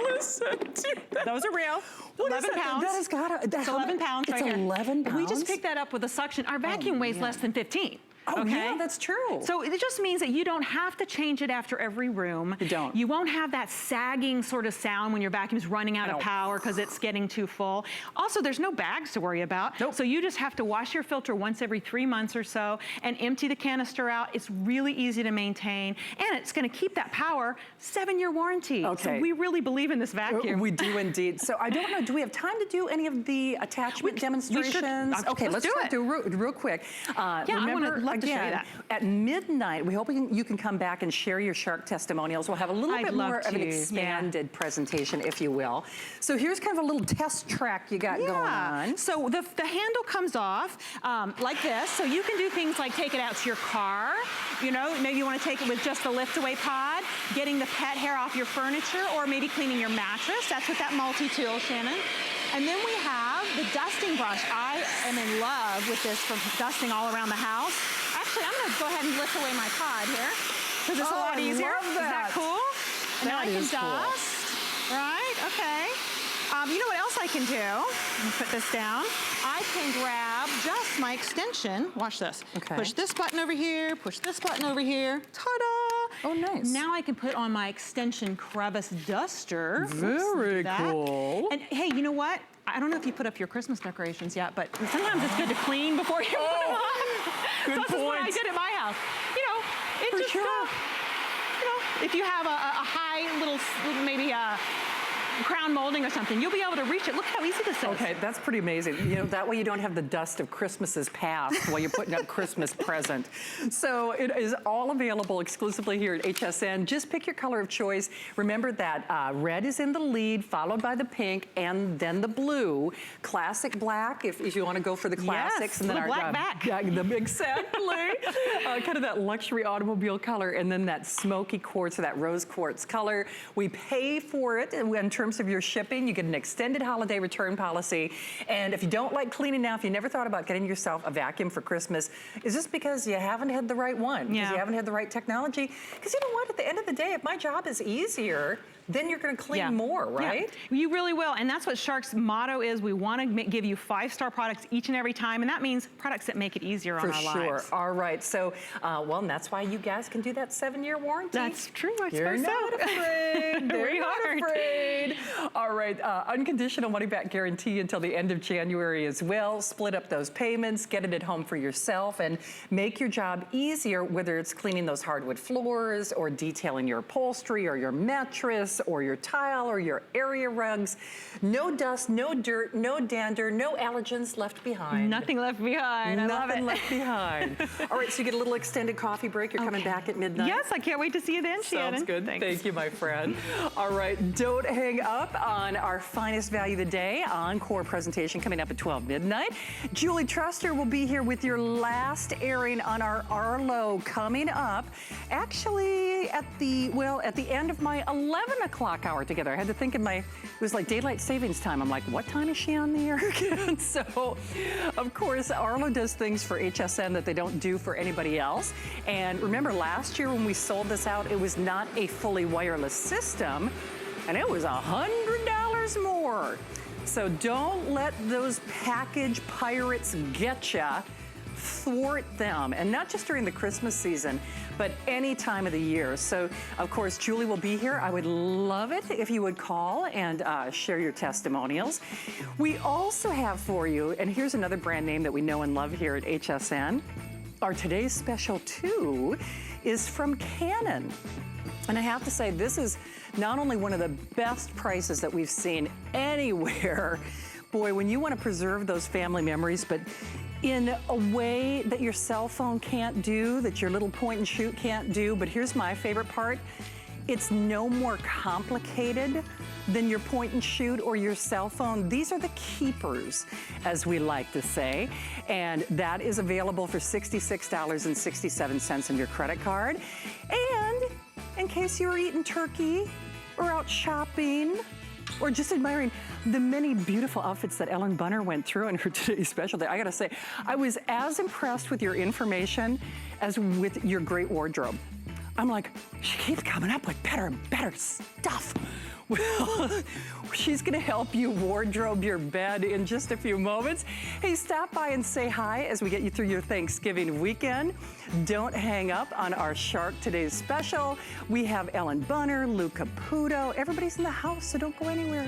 Listen to that. Those are real. 11 pounds. That has got to. It's 11 pounds right here. It's 11 pounds? We just picked that up with a suction. Our vacuum weighs less than 15. Oh, yeah, that's true. So it just means that you don't have to change it after every room. You don't. You won't have that sagging sort of sound when your vacuum's running out of power because it's getting too full. Also, there's no bags to worry about. Nope. So you just have to wash your filter once every 3 months or so and empty the canister out. It's really easy to maintain, and it's going to keep that power. 7-year warranty. Okay. So we really believe in this vacuum. We do indeed. So I don't know, do we have time to do any of the attachment demonstrations? Okay, let's do it. Real quick. Yeah, remember, love to show you again, that. at midnight, we hope you can come back and share your shark testimonials. We'll have a little I'd bit love more of an to, yeah. expanded presentation, if you will. So here's kind of a little test track you got going on. So the handle comes off like this. So you can do things like take it out to your car. You know, maybe you want to take it with just the lift-away pod, getting the pet hair off your furniture, or maybe cleaning your mattress. That's with that multi-tool, Shannon. And then we have the dusting brush. I am in love with this for dusting all around the house. Actually, I'm going to go ahead and lift away my pod here because it's a lot easier. I love that. Is that cool? And now I can is cool. dust, right? Okay. You know what else I can do? Let me put this down. I can grab just my extension. Watch this. Okay. Push this button over here, push this button over here. Ta-da! Oh, nice. Now I can put on my extension crevice duster. Very cool. And hey, you know what? I don't know if you put up your Christmas decorations yet, but sometimes it's good to clean before you put them on. Good This is what I point. did at my house. You know, it For just, sure. you know, if you have a high little, maybe crown molding or something, you'll be able to reach it. Look how easy this is. Okay, that's pretty amazing. You know, that way you don't have the dust of Christmases past while you're putting up Christmas present. So it is all available exclusively here at HSN. Just pick your color of choice. Remember that red is in the lead, followed by the pink, and then the blue. Classic black, if you want to go for the classics. Yes, and then little black back. Exactly. Kind of that luxury automobile color, and then that smoky quartz or that rose quartz color. We pay for it in terms of your shipping. You get an extended holiday return policy. And if you don't like cleaning now, if you never thought about getting yourself a vacuum for Christmas, is this because you haven't had the right one? Because you haven't had the right technology? Because you know what? At the end of the day, if my job is easier, then you're going to clean more, right? Yeah. You really will. And that's what Shark's motto is. We want to give you 5-star products each and every time. And that means products that make it easier on our lives. For sure. All right. So, well, and that's why you guys can do that 7-year warranty. That's true. I You're suppose not so. afraid. They're We not aren't. afraid. All right. Unconditional money-back guarantee until the end of January as well. Split up those payments. Get it at home for yourself and make your job easier, whether it's cleaning those hardwood floors or detailing your upholstery or your mattress or your tile or your area rugs. No dust, no dirt, no dander, no allergens left behind. Nothing left behind. I love it. Nothing left behind. All right, so you get a little extended coffee break. You're coming back at midnight. Yes, I can't wait to see you then, Shannon. Sounds good. Thanks. Thank you, my friend. All right, don't hang up on our finest value of the day encore presentation coming up at 12 midnight. Julie Truster will be here with your last airing on our Arlo coming up. Actually, at the end of my 11 o'clock hour together. I had to think it was like daylight savings time. I'm like, what time is she on the air again? So, of course, Arlo does things for HSN that they don't do for anybody else. And remember, last year when we sold this out, it was not a fully wireless system, and it was $100 more. So don't let those package pirates get ya. Thwart them, and not just during the Christmas season, but any time of the year. So, of course, Julie will be here. I would love it if you would call and share your testimonials. We also have for you, and here's another brand name that we know and love here at HSN. Our today's special, too, is from Canon. And I have to say, this is not only one of the best prices that we've seen anywhere. Boy, when you want to preserve those family memories, but in a way that your cell phone can't do, that your little point and shoot can't do. But here's my favorite part. It's no more complicated than your point and shoot or your cell phone. These are the keepers, as we like to say. And that is available for $66.67 on your credit card. And in case you were eating turkey or out shopping, or just admiring the many beautiful outfits that Ellen Bunner went through in her today's special day. I gotta say, I was as impressed with your information as with your great wardrobe. I'm like, she keeps coming up with better and better stuff. Well, she's gonna help you wardrobe your bed in just a few moments. Hey, stop by and say hi as we get you through your Thanksgiving weekend. Don't hang up on our Shark Today's special. We have Ellen Bunner, Lou Caputo. Everybody's in the house, so don't go anywhere.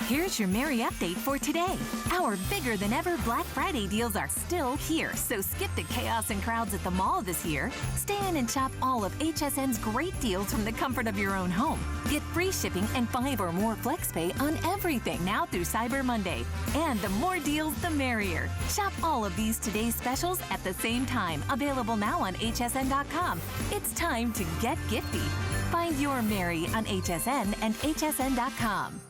Here's your Merry update for today. Our bigger than ever Black Friday deals are still here, so skip the chaos and crowds at the mall this year. Stay in and shop all of HSN's great deals from the comfort of your own home. Get free shipping and 5 or more FlexPay on everything now through Cyber Monday. And the more deals, the merrier. Shop all of these today's specials at the same time, available now on hsn.com. It's time to get gifty. Find your Merry on HSN and hsn.com.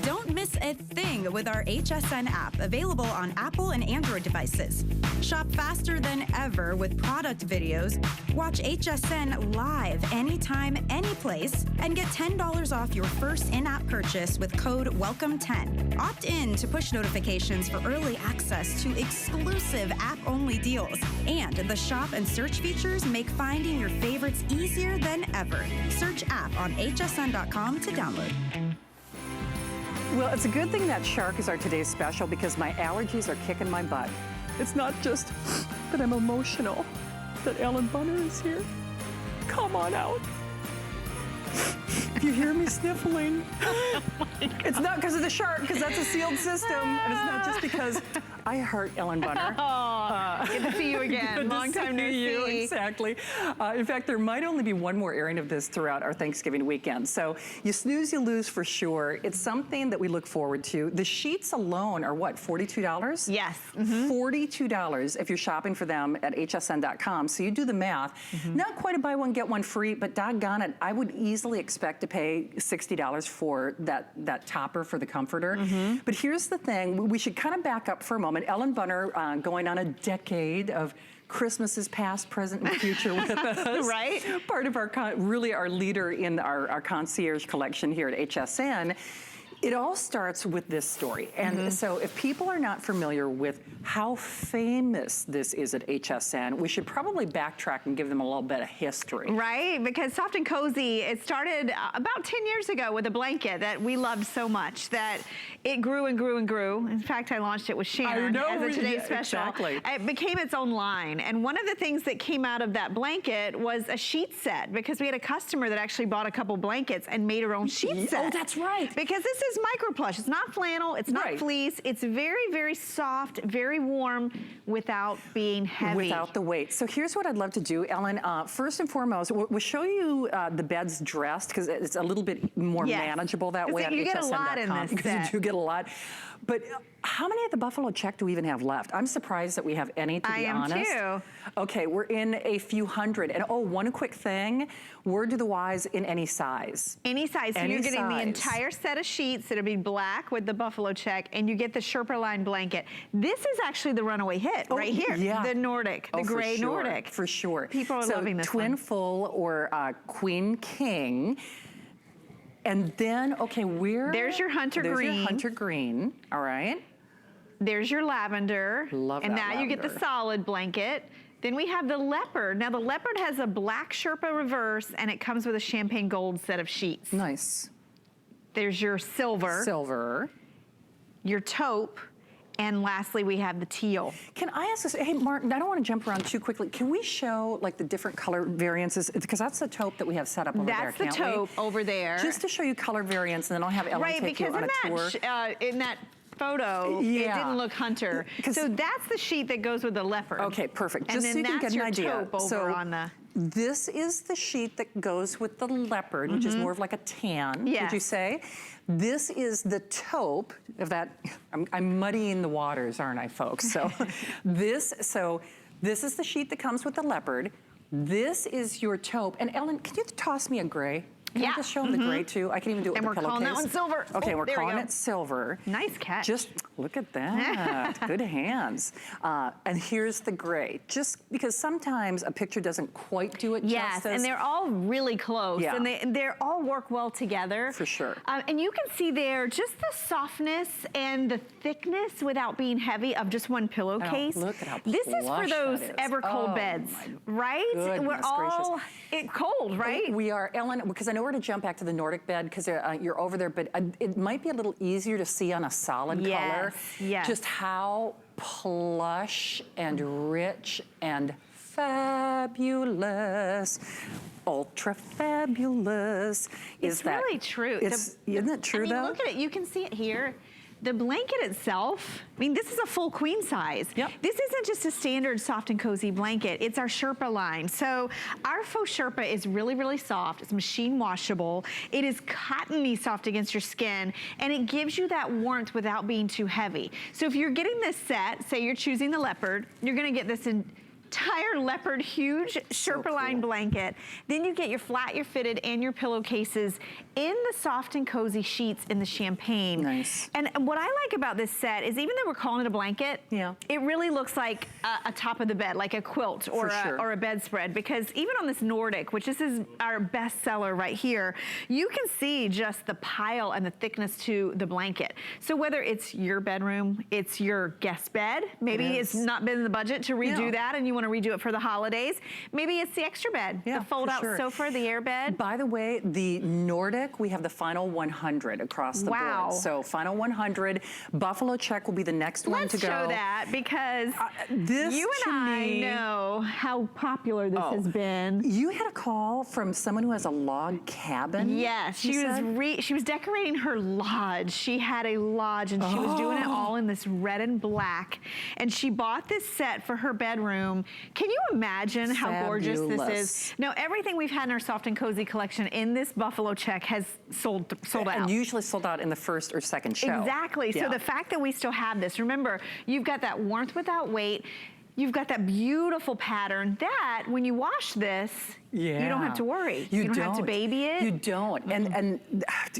Don't miss a thing with our HSN app, available on Apple and Android devices. Shop faster than ever with product videos. Watch HSN live anytime, anyplace, and get $10 off your first in-app purchase with code WELCOME10. Opt in to push notifications for early access to exclusive app-only deals. And the shop and search features make finding your favorites easier than ever. Search app on hsn.com to download. Well, it's a good thing that shark is our today's special because my allergies are kicking my butt. It's not just that I'm emotional that Ellen Bunner is here. Come on out. If you hear me sniffling, it's not because of the shark, because that's a sealed system, and it's not just because I heart Ellen Bunner. Good to see you again. Long time no see. Exactly. In fact, there might only be one more airing of this throughout our Thanksgiving weekend. So you snooze, you lose for sure. It's something that we look forward to. The sheets alone are what, $42? Yes. $42 if you're shopping for them at hsn.com. So you do the math. Not quite a buy one, get one free, but doggone it, I would easily expect to pay $60 for that topper for the comforter. But here's the thing, we should kind of back up for a moment. Ellen Bunner going on a decade of Christmases past, present, and future with us. Right. Part of our, really our leader in our concierge collection here at HSN. It all starts with this story. And so if people are not familiar with how famous this is at HSN, we should probably backtrack and give them a little bit of history. Right, because Soft and Cozy, it started about 10 years ago with a blanket that we loved so much that it grew and grew and grew. In fact, I launched it with Shannon as a Today's Special. Exactly. It became its own line. And one of the things that came out of that blanket was a sheet set, because we had a customer that actually bought a couple blankets and made her own sheet set. Oh, that's right. Because this is micro plush. It's not flannel, it's not fleece. It's very, very soft, very warm without being heavy. Without the weight. So here's what I'd love to do, Ellen. First and foremost, we'll show you the beds dressed, because it's a little bit more manageable that way on HSN.com. You get a lot in this because set. you do get a lot. But how many of the Buffalo Check do we even have left? I'm surprised that we have any, to be honest. I am too. Okay, we're in a few hundred. And oh, one quick thing, word to the wise, in any size. Any size. So Any you're getting the size. entire set of sheets that'll be black with the Buffalo Check, and you get the Sherpa line blanket. This is actually the runaway hit right here. Yeah. The Nordic, the gray Nordic. For sure. People are loving this twin one. full or queen king. And then, okay, There's your hunter There's green. your hunter green, all right. There's your lavender. Love and that now you get the lavender. solid blanket. Then we have the leopard. Now the leopard has a black Sherpa reverse, and it comes with a champagne gold set of sheets. Nice. There's your silver. Silver. Your taupe. And lastly, we have the teal. Can I ask this? Hey, Martin, I don't want to jump around too quickly. Can we show like the different color variances? Because that's the taupe that we have set up over there, That's the can't taupe we? over there. Just to show you color variants, and then I'll have Ellen take you on a tour. In that photo, it didn't look hunter. So that's the sheet that goes with the leopard. Okay, perfect. And Just so then you can that's get an your idea. taupe over on the... This is the sheet that goes with the leopard, which is more of like a tan, would you say? This is the taupe of that. I'm muddying the waters, aren't I, folks? So this is the sheet that comes with the leopard. This is your taupe. And Ellen, can you toss me a gray? Can I just show them the gray too? I can even do it And with the we're calling pillowcase. that one silver. Okay, Oh, we're there we calling go. it silver. Nice catch. Just look at that. Good hands. And here's the gray. Just because sometimes a picture doesn't quite do it justice. and they're all really close. Yeah. And they're all work well together. For sure. And you can see there just the softness and the thickness without being heavy of just one pillowcase. Look at how This is for plush those that is. ever cold Oh, beds, my right? We're goodness all gracious. cold, right? We are, Ellen, because I know we're going to jump back to the Nordic bed because you're over there, but it might be a little easier to see on a solid color. Yes. Just how plush and rich and fabulous. Ultra fabulous. It's really true. Isn't it true, though? Look at it. You can see it here. The blanket itself, I mean, this is a full queen size. Yep. This isn't just a standard soft and cozy blanket. It's our Sherpa line. So our faux Sherpa is really, really soft. It's machine washable. It is cottony soft against your skin, and it gives you that warmth without being too heavy. So if you're getting this set, say you're choosing the leopard, you're gonna get this entire leopard huge Sherpa line blanket. Then you get your flat, your fitted, and your pillowcases in the soft and cozy sheets in the champagne. Nice. And what I like about this set is even though we're calling it a blanket, it really looks like a top of the bed, like a quilt or a bedspread, because even on this Nordic, which this is our best seller right here, you can see just the pile and the thickness to the blanket. So whether it's your bedroom, it's your guest bed, maybe it's not been in the budget to redo that and you want to redo it for the holidays, maybe it's the extra bed, the fold out sofa, the air bed. By the way, the Nordic, we have the final 100 across the board. So final 100, Buffalo check will be the next one to go. Let's show that, because this you and I know how popular this has been. You had a call from someone who has a log cabin. Yes, she was decorating her lodge. She had a lodge and she was doing it all in this red and black. And she bought this set for her bedroom. Can you imagine how gorgeous this is? Now, everything we've had in our soft and cozy collection in this Buffalo check has sold out. And usually sold out in the first or second show. Exactly. So the fact that we still have this, remember, you've got that warmth without weight. You've got that beautiful pattern that when you wash this, you don't have to worry. You don't have to baby it. You don't. And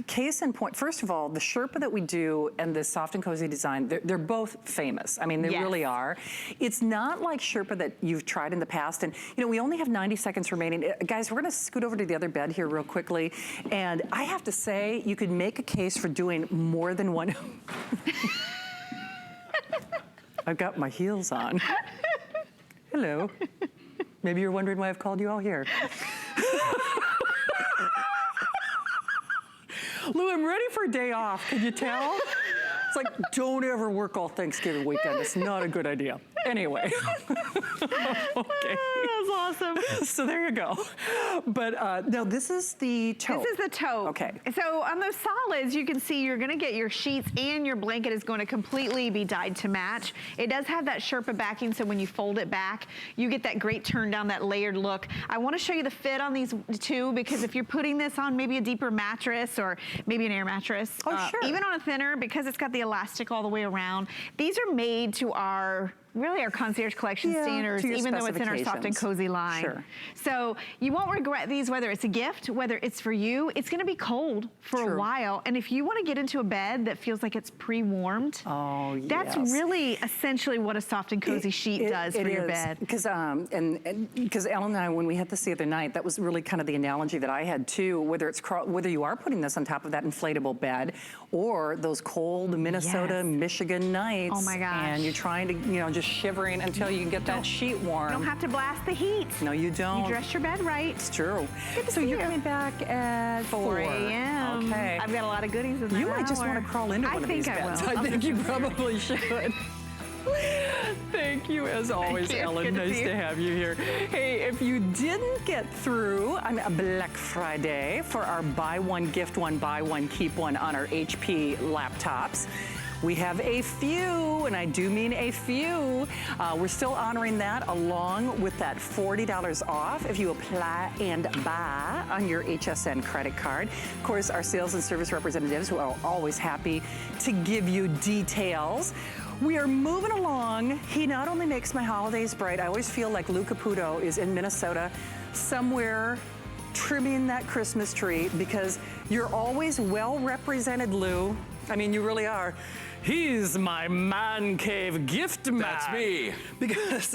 case in point, first of all, the Sherpa that we do and the soft and cozy design, they're both famous. I mean, they really are. It's not like Sherpa that you've tried in the past. And, you know, we only have 90 seconds remaining. Guys, we're going to scoot over to the other bed here real quickly. And I have to say, you could make a case for doing more than one. I've got my heels on. Hello. Maybe you're wondering why I've called you all here. Lou, I'm ready for a day off. Can you tell? It's like, don't ever work all Thanksgiving weekend. It's not a good idea. Anyway. Okay. That's awesome. So there you go. But now this is the tote. This is the tote. Okay. So on those solids, you can see you're gonna get your sheets and your blanket is going to completely be dyed to match. It does have that Sherpa backing, so when you fold it back, you get that great turn down, that layered look. I wanna show you the fit on these too, because if you're putting this on maybe a deeper mattress or maybe an air mattress, even on a thinner, because it's got the elastic all the way around, these are made to our concierge collection standards, even though it's in our soft and cozy line. Sure. So you won't regret these, whether it's a gift, whether it's for you. It's gonna be cold for a while. And if you wanna get into a bed that feels like it's pre-warmed, that's really essentially what a soft and cozy sheet does for your bed. Because Ellen and I, when we had this the other night, that was really kind of the analogy that I had too, whether you are putting this on top of that inflatable bed or those cold Minnesota, Michigan nights. Oh my gosh. And you're trying to, you know, just shivering until you can get that sheet warm. You don't have to blast the heat. No, you don't. You dress your bed right. It's true. So you're coming back at 4 a.m. Okay. I've got a lot of goodies in there. You might just want to crawl into one of these beds. I think you probably should. Thank you as always, Ellen. Nice to have you here. Hey, if you didn't get through on Black Friday for our buy one, gift one, buy one, keep one on our HP laptops, we have a few, and I do mean a few. We're still honoring that along with that $40 off if you apply and buy on your HSN credit card. Of course, our sales and service representatives who are always happy to give you details. We are moving along. He not only makes my holidays bright, I always feel like Lou Caputo is in Minnesota somewhere trimming that Christmas tree, because you're always well represented, Lou. I mean, you really are. He's my man cave gift man. That's me. Because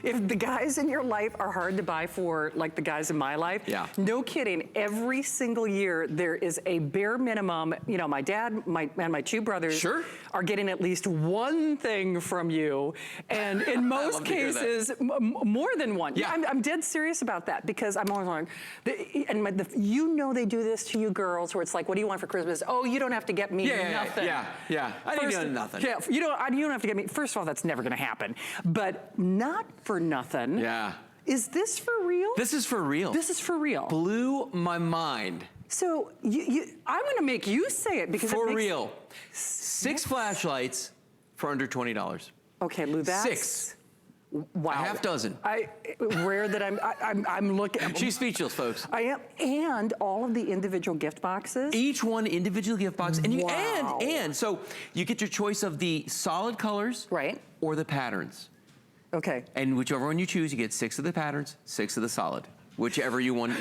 if the guys in your life are hard to buy for, like the guys in my life, no kidding, every single year there is a bare minimum. You know, my dad and my two brothers are getting at least one thing from you. And in most cases, more than one. Yeah. I'm dead serious about that, because I'm always like, you know they do this to you girls where it's like, what do you want for Christmas? Oh, you don't have to get me nothing. Yeah. I didn't get nothing. Yeah, you don't have to get me. First of all, that's never going to happen. But not for nothing. Yeah. Is this for real? This is for real. This is for real. Blew my mind. So I'm gonna make you say it because For it makes, real. 6 flashlights for under $20. Okay, Lou, that's 6. wow. A half dozen. Rare that I'm looking. She's speechless, folks. I am, and all of the individual gift boxes. Each one individual gift box, and you Wow. and so you get your choice of the solid colors, Right. or the patterns. Okay. And whichever one you choose, you get 6 of the patterns, 6 of the solid. Whichever you want.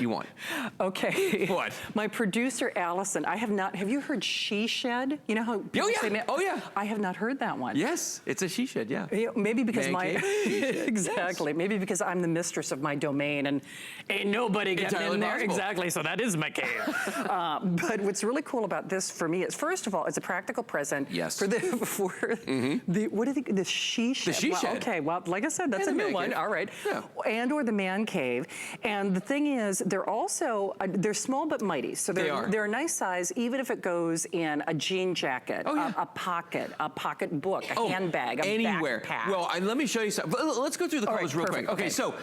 Okay. What? My producer, Allison, have you heard She Shed? You know how people say, Oh, yeah. I have not heard that one. Yes, it's a she shed, yeah. Maybe because Man cave, she shed. exactly. Yes. Maybe because I'm the mistress of my domain and ain't nobody getting Entirely in there. possible. Exactly. So that is my cave. But what's really cool about this for me is, first of all, it's a practical present. Yes. For the what do you think? The She Shed. The She Well, Shed. okay. Well, like I said, that's And a the new man one. cave. All right. Yeah. And or the man cave. And the thing is, they're also they're small but mighty. So they're a nice size, even if it goes in a jean jacket, a pocket book, a handbag, a anywhere. backpack. Well, let me show you something. Let's go through the colors real quick. Okay, so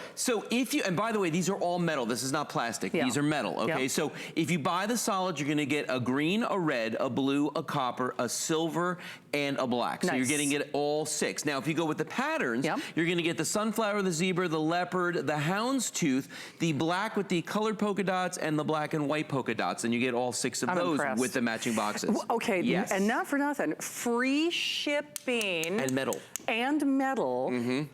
if you, and by the way, these are all metal. This is not plastic. Yeah. These are metal. Okay, Yep. so if you buy the solid, you're going to get a green, a red, a blue, a copper, a silver, and a black. So you're Nice. getting it all 6. Now, if you go with the patterns, you're going to get the sunflower, the zebra, the leopard, the houndstooth, the black with the colored polka dots, and the black and white polka dots, and you get all 6 of I'm those impressed. with the matching boxes. Okay, Yes. and not for nothing, free shipping. And metal. And metal,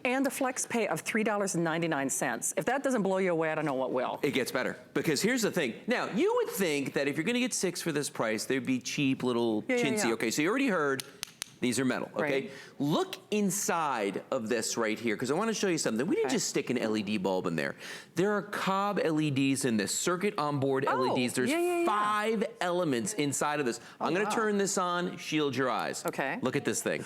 and a flex pay of $3.99. If that doesn't blow you away, I don't know what will. It gets better, because here's the thing. Now, you would think that if you're gonna get 6 for this price, they'd be cheap, little chintzy. Okay, so you already heard, these are metal, okay? Right. Look inside of this right here, because I wanna show you something. We didn't just stick an LED bulb in there. There are cob LEDs in this, circuit onboard LEDs. There's 5 elements inside of this. I'm gonna turn this on, shield your eyes. Okay. Look at this thing.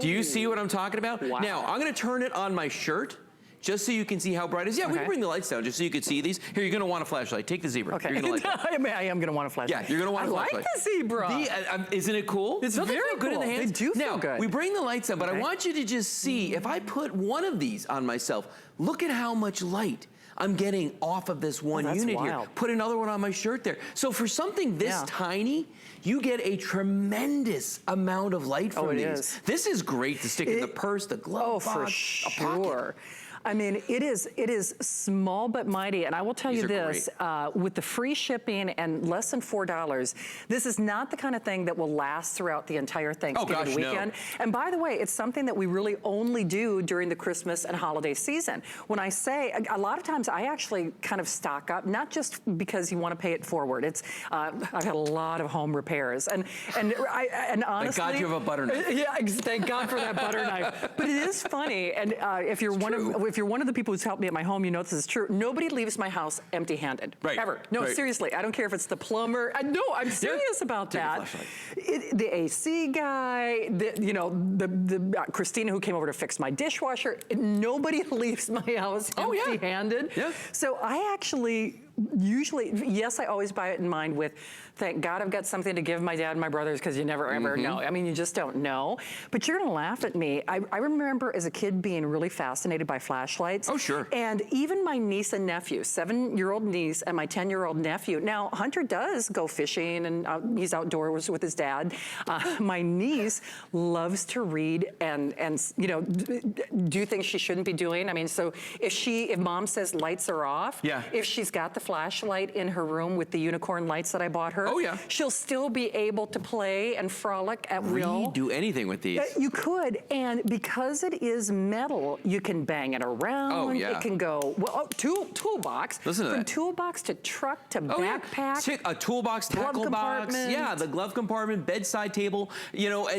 Do you see what I'm talking about? Wow. Now, I'm gonna turn it on my shirt, just so you can see how bright it is. Yeah, we can bring the lights down just so you can see these. Here, you're gonna want a flashlight. Take the zebra. Okay. You're gonna like that. I am gonna want a flashlight. Yeah, you're gonna want a flashlight. I like the zebra. Isn't it cool? It's Don't they very feel good in the cool. hands? They do feel now, good. we bring the lights on, but I want you to just see, if I put one of these on myself, look at how much light I'm getting off of this one that's unit here. wild. Put another one on my shirt there. So for something this tiny, you get a tremendous amount of light from it these. is. This is great to stick in the purse, the glove box, for a pocket. sure. I mean, it is small but mighty, and I will tell These you are this, with the free shipping and less than $4, this is not the kind of thing that will last throughout the entire Thanksgiving weekend. No. And by the way, it's something that we really only do during the Christmas and holiday season. When I say, a lot of times I actually kind of stock up, not just because you want to pay it forward. It's, I've had a lot of home repairs, and honestly, Thank God you have a butter knife. Yeah, thank God for that butter knife. But it is funny, and if you're one of the people who's helped me at my home, you know this is true. Nobody leaves my house empty-handed, ever. No, seriously, I don't care if it's the plumber. No, I'm serious about that. The AC guy, the Christina who came over to fix my dishwasher. Nobody leaves my house empty-handed. Yeah. So I actually usually, yes, I always buy it in mind with, thank God I've got something to give my dad and my brothers, because you never ever know. I mean, you just don't know. But you're gonna laugh at me. I remember as a kid being really fascinated by flashlights. Oh, sure. And even my niece and nephew, 7-year-old niece and my 10-year-old nephew. Now, Hunter does go fishing, and he's outdoors with his dad. My niece loves to read and do things she shouldn't be doing. I mean, so if mom says lights are off, if she's got the flashlight in her room with the unicorn lights that I bought her, she'll still be able to play and frolic at will. Do anything with these. You could, and because it is metal, you can bang it around. Oh, yeah. It can go, toolbox. Listen to From that. toolbox to truck to backpack. Yeah. A toolbox, glove tackle box. compartment. Yeah, the glove compartment, bedside table. You know,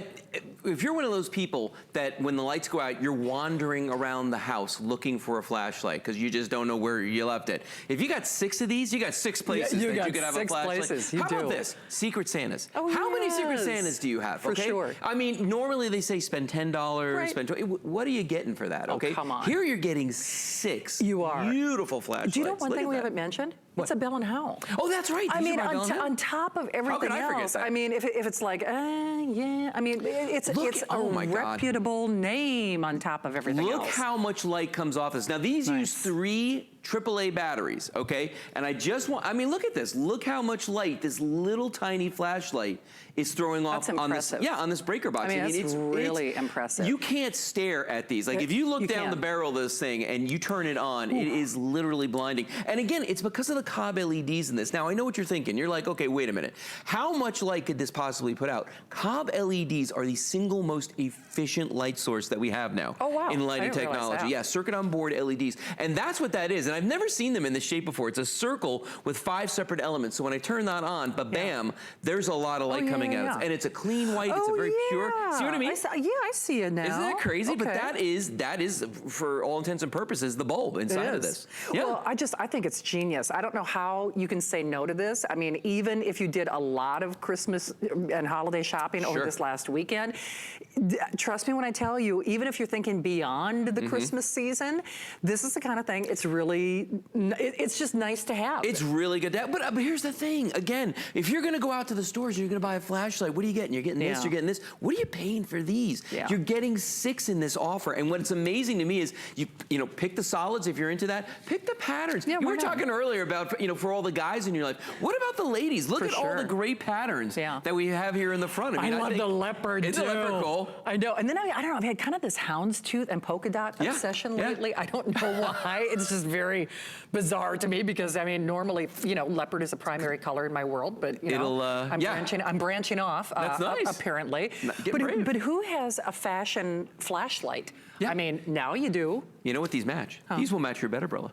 if you're one of those people that when the lights go out, you're wandering around the house looking for a flashlight because you just don't know where you left it. If you got 6 of these, you got 6 places that you could have a 6 flashlight. places. You How do. about this? Secret Santas. Oh, How many Secret yes. Santas do you have? For sure. I mean, normally they say spend $10, Right. spend $20. What are you getting for that? Okay. come on. Here you're getting 6 You are. beautiful flashlights. Do you know one Look thing at we that. haven't mentioned? It's a Bell & Howell. Oh, that's right. I These mean, are by Bell & Howell? on top of everything I forget else. that? I mean, if it's like, yeah, I mean, it's a reputable name on top of everything else. Look how much light comes off this. Now, these use 3 AAA batteries, okay? And I just want, I mean, look at this. Look how much light this little tiny flashlight is throwing off on this, on this breaker box. I mean, it's really impressive. You can't stare at these. Like, if you look down the barrel of this thing and you turn it on, it is literally blinding. And again, it's because of the Cobb LEDs in this. Now, I know what you're thinking. You're like, okay, wait a minute. How much light could this possibly put out? Cobb LEDs are the single most efficient light source that we have now in lighting technology. Yeah, circuit on board LEDs. And that's what that is. And I've never seen them in this shape before. It's a circle with 5 separate elements. So when I turn that on, bam, there's a lot of light coming out. And it's a clean white. It's a very pure. See what I mean? I see it now. Isn't that crazy? But that is, for all intents and purposes, the bulb inside of this. Yeah. Well, I think it's genius. I don't know how you can say no to this. I mean, even if you did a lot of Christmas and holiday shopping over this last weekend, trust me when I tell you, even if you're thinking beyond the Christmas season, this is the kind of thing, it's really, it's just nice to have. It's really good to have. But here's the thing. Again, if you're going to go out to the stores and you're going to buy a flashlight, what are you getting? You're getting this, you're getting this. What are you paying for these? You're getting 6 in this offer. And what's amazing to me is you know, pick the solids if you're into that. Pick the patterns. You were talking earlier about, you know, for all the guys in your life. What about the ladies? Look at all the great patterns that we have here in the front. I mean, I love the leopard. It's a leopard goal. I know. And then I don't know, I've had kind of this houndstooth and polka dot obsession lately. I don't know why. It's just very bizarre to me because, I mean, normally, you know, leopard is a primary color in my world, but, you know, I'm branching off, That's nice. Apparently. But who has a fashion flashlight? I mean, now you do. You know what these match? These will match your bed umbrella.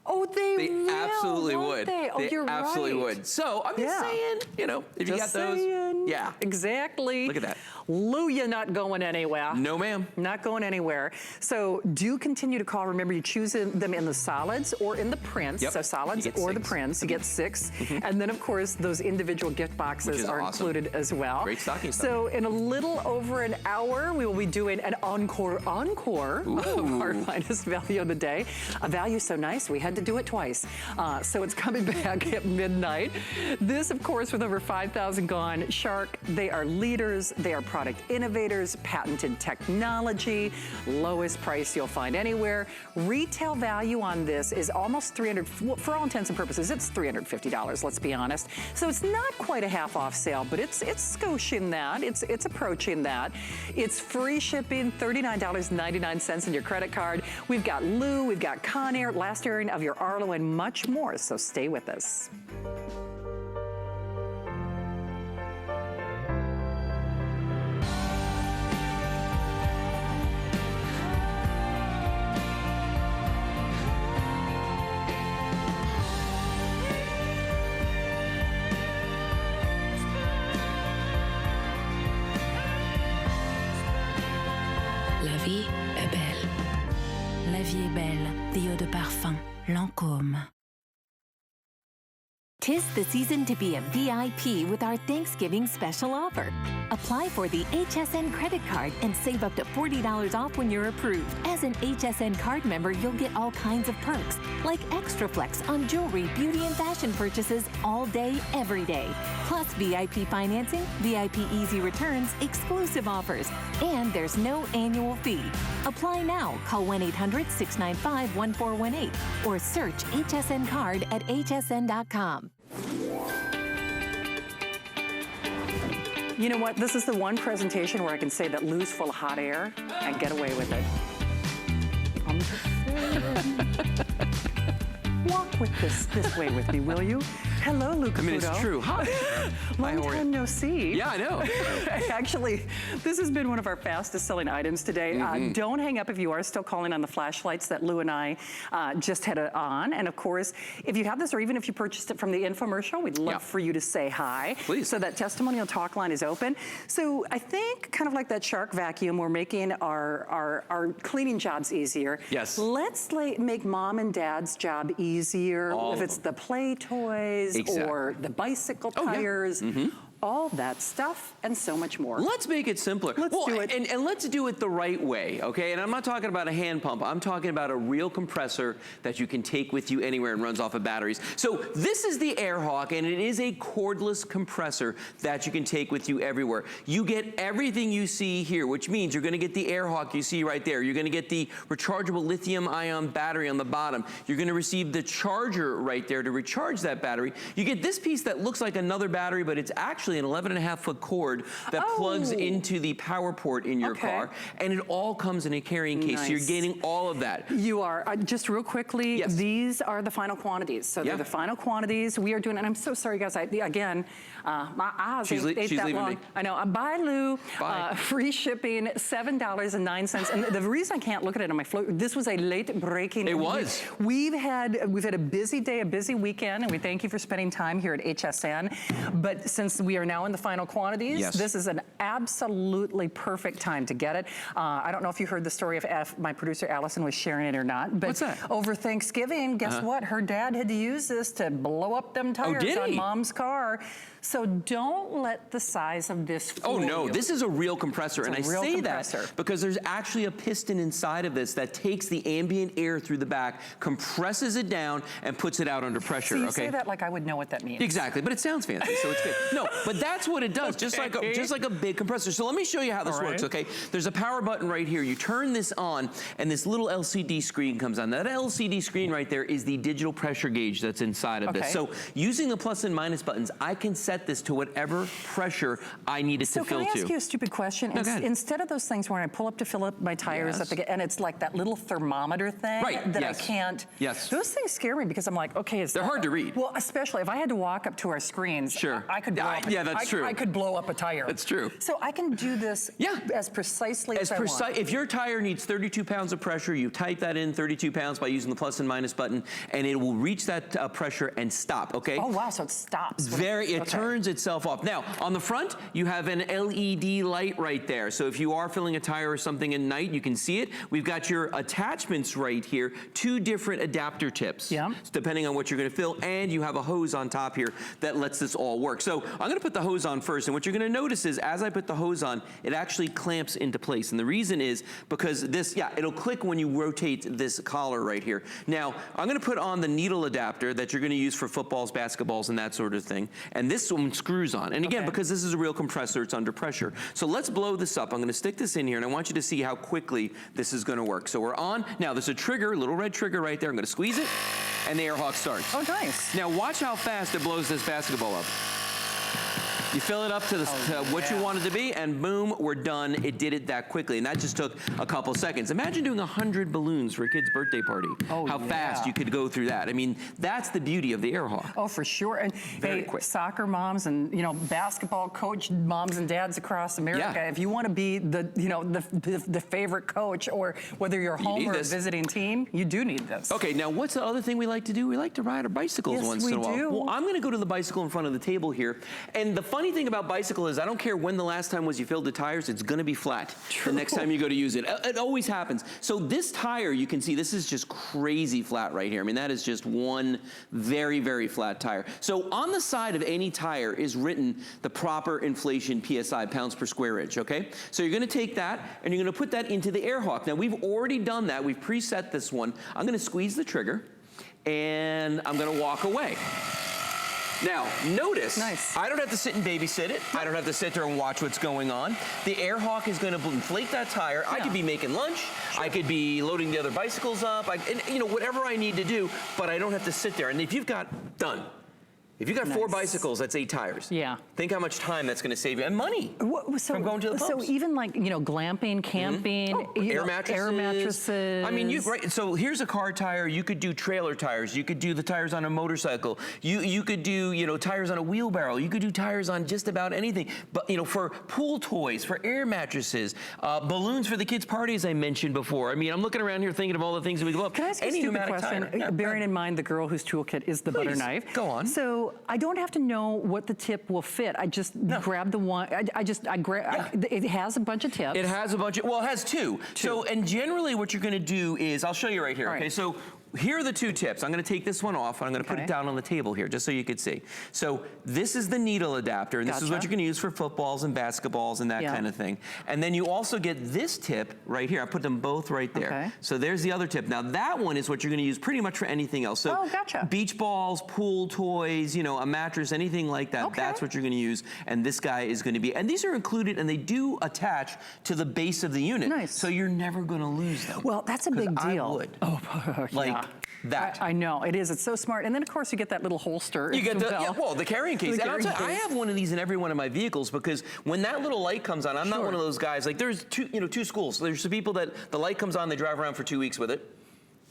Oh, they will, absolutely would. They? Oh, they absolutely would. So I'm just saying, you know, if you got those, exactly. Look at that. Lou, you're not going anywhere. No, ma'am. Not going anywhere. So do continue to call. Remember, you choose them in the solids or in the prints. So solids or the prints, you get 6. And then, of course, those individual gift boxes are included as well. Great stocking stuff. So in a little over an hour, we will be doing an encore of our finest value of the day. A value so nice, we had to do it twice. So it's coming back at midnight. This, of course, with over 5,000 gone. Shark, they are leaders. They are product innovators, patented technology, lowest price you'll find anywhere. Retail value on this is almost $300, for all intents and purposes, it's $350, let's be honest. So it's not quite a half off sale, but it's skoshing that. It's approaching that. It's free shipping, $39.99 in your credit card. We've got Lou, we've got Conair, last airing of your Arlo, and much more, so stay with us. La vie est belle. La vie est belle. The eau de parfum. Lancôme. Tis the season to be a VIP with our Thanksgiving special offer. Apply for the HSN credit card and save up to $40 off when you're approved. As an HSN card member, you'll get all kinds of perks, like extra flex on jewelry, beauty, and fashion purchases all day, every day. Plus VIP financing, VIP easy returns, exclusive offers, and there's no annual fee. Apply now. Call 1-800-695-1418 or search HSN card at hsn.com. You know what? This is the one presentation where I can say that Lou's full of hot air and get away with it. I'm just saying. Walk with this way with me, will you? Hello, Lou Caputo. I mean, it's true. Hi. Long time no see. Yeah, I know. Actually, this has been one of our fastest selling items today. Don't hang up if you are still calling on the flashlights that Lou and I just had on. And of course, if you have this or even if you purchased it from the infomercial, we'd love for you to say hi. Please. So that testimonial talk line is open. So I think kind of like that Shark vacuum, we're making our cleaning jobs easier. Yes. Let's make mom and dad's job easier. If it's the play toys or the bicycle tires. all that stuff and so much more. Let's make it simpler. Let's do it. And let's do it the right way, okay? And I'm not talking about a hand pump. I'm talking about a real compressor that you can take with you anywhere and runs off of batteries. So this is the AirHawk, and it is a cordless compressor that you can take with you everywhere. You get everything you see here, which means you're gonna get the AirHawk you see right there. You're gonna get the rechargeable lithium-ion battery on the bottom. You're gonna receive the charger right there to recharge that battery. You get this piece that looks like another battery, but it's actually an 11.5-foot cord that plugs into the power port in your car, and it all comes in a carrying case. So you're getting all of that. You are. Just real quickly, these are the final quantities. So they're the final quantities. We are doing, and I'm so sorry, guys. Again, my eyes ate that long. I know. Bye, Lou. Free shipping, $7.09. And the reason I can't look at it on my float, this was a late breaking. It was. We've had a busy day, a busy weekend, and we thank you for spending time here at HSN. But since we are now in the final quantities, this is an absolutely perfect time to get it. I don't know if you heard the story of my producer Allison was sharing it or not, but what's that? Over Thanksgiving, guess what? Her dad had to use this to blow up them tires on Mom's car. So don't let the size of this fool you. This is a real compressor. And I say compressor. that because there's actually a piston inside of this that takes the ambient air through the back, compresses it down, and puts it out under pressure. So you say that like I would know what that means. Exactly, but it sounds fancy, so it's good. No, but that's what it does, just like a big compressor. So let me show you how this works, okay? There's a power button right here. You turn this on, and this little LCD screen comes on. That LCD screen right there is the digital pressure gauge that's inside of this. So using the plus and minus buttons, I can set this to whatever pressure I need it to fill to. So can I ask you a stupid question? No, go ahead. Instead of those things where I pull up to fill up my tires and it's like that little thermometer thing that I can't. Those things scare me because I'm like, okay, they're hard to read. Well, especially if I had to walk up to our screens, I could blow up. That's true. I could blow up a tire. That's true. So I can do this as precisely as I want. If your tire needs 32 pounds of pressure, you type that in 32 pounds by using the plus and minus button, and it will reach that pressure and stop, okay? Oh, wow, so it stops. It turns itself off. Now, on the front, you have an LED light right there. So if you are filling a tire or something at night, you can see it. We've got your attachments right here, 2 different adapter tips, depending on what you're gonna fill, and you have a hose on top here that lets this all work. So I'm gonna put the hose on first, and what you're gonna notice is as I put the hose on, it actually clamps into place. And the reason is because this, it'll click when you rotate this collar right here. Now, I'm gonna put on the needle adapter that you're gonna use for footballs, basketballs, and that sort of thing. And this one screws on. And again, because this is a real compressor, it's under pressure. So let's blow this up. I'm gonna stick this in here, and I want you to see how quickly this is gonna work. So we're on. Now, there's a trigger, little red trigger right there. I'm gonna squeeze it, and the AirHawk starts. Oh, nice. Now, watch how fast it blows this basketball up. You fill it up to, what you want it to be, and boom, we're done. It did it that quickly, and that just took a couple seconds. Imagine doing 100 balloons for a kid's birthday party. How fast you could go through that. I mean, that's the beauty of the AirHawk. Oh, for sure. And very quick. Soccer moms and basketball coach moms and dads across America, if you want to be the favorite coach, or whether you're home or a visiting team, you do need this. Okay, now what's the other thing we like to do? We like to ride our bicycles once in a while. Well, I'm going to go to the bicycle in front of the table here, and the funny thing about bicycle is I don't care when the last time was you filled the tires, it's gonna be flat the next time you go to use it. It always happens. So this tire, you can see, this is just crazy flat right here. I mean, that is just one very, very flat tire. So on the side of any tire is written the proper inflation PSI, pounds per square inch, okay? So you're gonna take that and you're gonna put that into the AirHawk. Now we've already done that, we've preset this one. I'm gonna squeeze the trigger and I'm gonna walk away. Now, notice, I don't have to sit and babysit it. I don't have to sit there and watch what's going on. The AirHawk is going to inflate that tire. I could be making lunch. I could be loading the other bicycles up. Whatever I need to do, but I don't have to sit there. And if you've got, if you got 4 bicycles, that's 8 tires. Think how much time that's going to save you, and money from going to the pumps. So even like, glamping, camping, air mattresses. I mean, so here's a car tire. You could do trailer tires. You could do the tires on a motorcycle. You could do, tires on a wheelbarrow. You could do tires on just about anything. But, for pool toys, for air mattresses, balloons for the kids' parties I mentioned before. I mean, I'm looking around here thinking of all the things that we love. Can I ask you a stupid question? Bearing in mind the girl whose toolkit is the butter knife. Go on. So I don't have to know what the tip will fit. I just grab the one. I grab. It has a bunch of tips. It has a bunch of. Well, it has 2. So, and generally, what you're going to do is, I'll show you right here. Okay, so here are the two tips. I'm gonna take this one off and I'm gonna put it down on the table here just so you could see. So this is the needle adapter, and this is what you're gonna use for footballs and basketballs and that kind of thing. And then you also get this tip right here. I put them both right there. So there's the other tip. Now that one is what you're gonna use pretty much for anything else. So beach balls, pool toys, you know, a mattress, anything like that, that's what you're gonna use. And this guy is gonna be, and these are included and they do attach to the base of the unit. So you're never gonna lose them. Well, that's a big deal. I would. Oh, like that. I know, it is. It's so smart. And then, of course, you get that little holster. You get the carrying case. I have one of these in every one of my vehicles because when that little light comes on, I'm not one of those guys. Like, there's two schools. There's the people that the light comes on, they drive around for 2 weeks with it.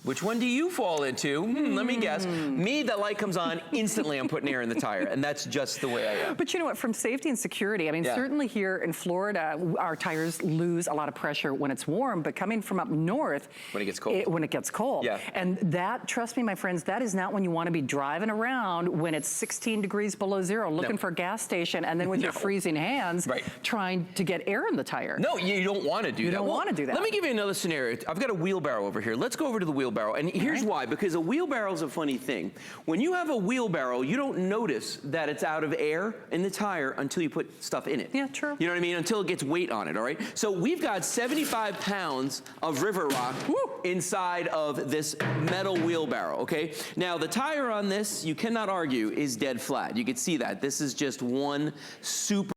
Which one do you fall into? Let me guess. Me, the light comes on, instantly I'm putting air in the tire, and that's just the way I am. But you know what, from safety and security, I mean, certainly here in Florida, our tires lose a lot of pressure when it's warm, but coming from up north, when it gets cold. When it gets cold. And that, trust me, my friends, that is not when you want to be driving around when it's 16 degrees below zero, looking for a gas station, and then with your freezing hands, trying to get air in the tire. No, you don't want to do that. You don't want to do that. Let me give you another scenario. I've got a wheelbarrow over here. Let's go over to the wheelbarrow. And here's why, because a wheelbarrow is a funny thing. When you have a wheelbarrow, you don't notice that it's out of air in the tire until you put stuff in it. Yeah, true. You know what I mean? Until it gets weight on it, all right? So we've got 75 pounds of river rock inside of this metal wheelbarrow, okay? Now, the tire on this, you cannot argue, is dead flat. You can see that. This is just one super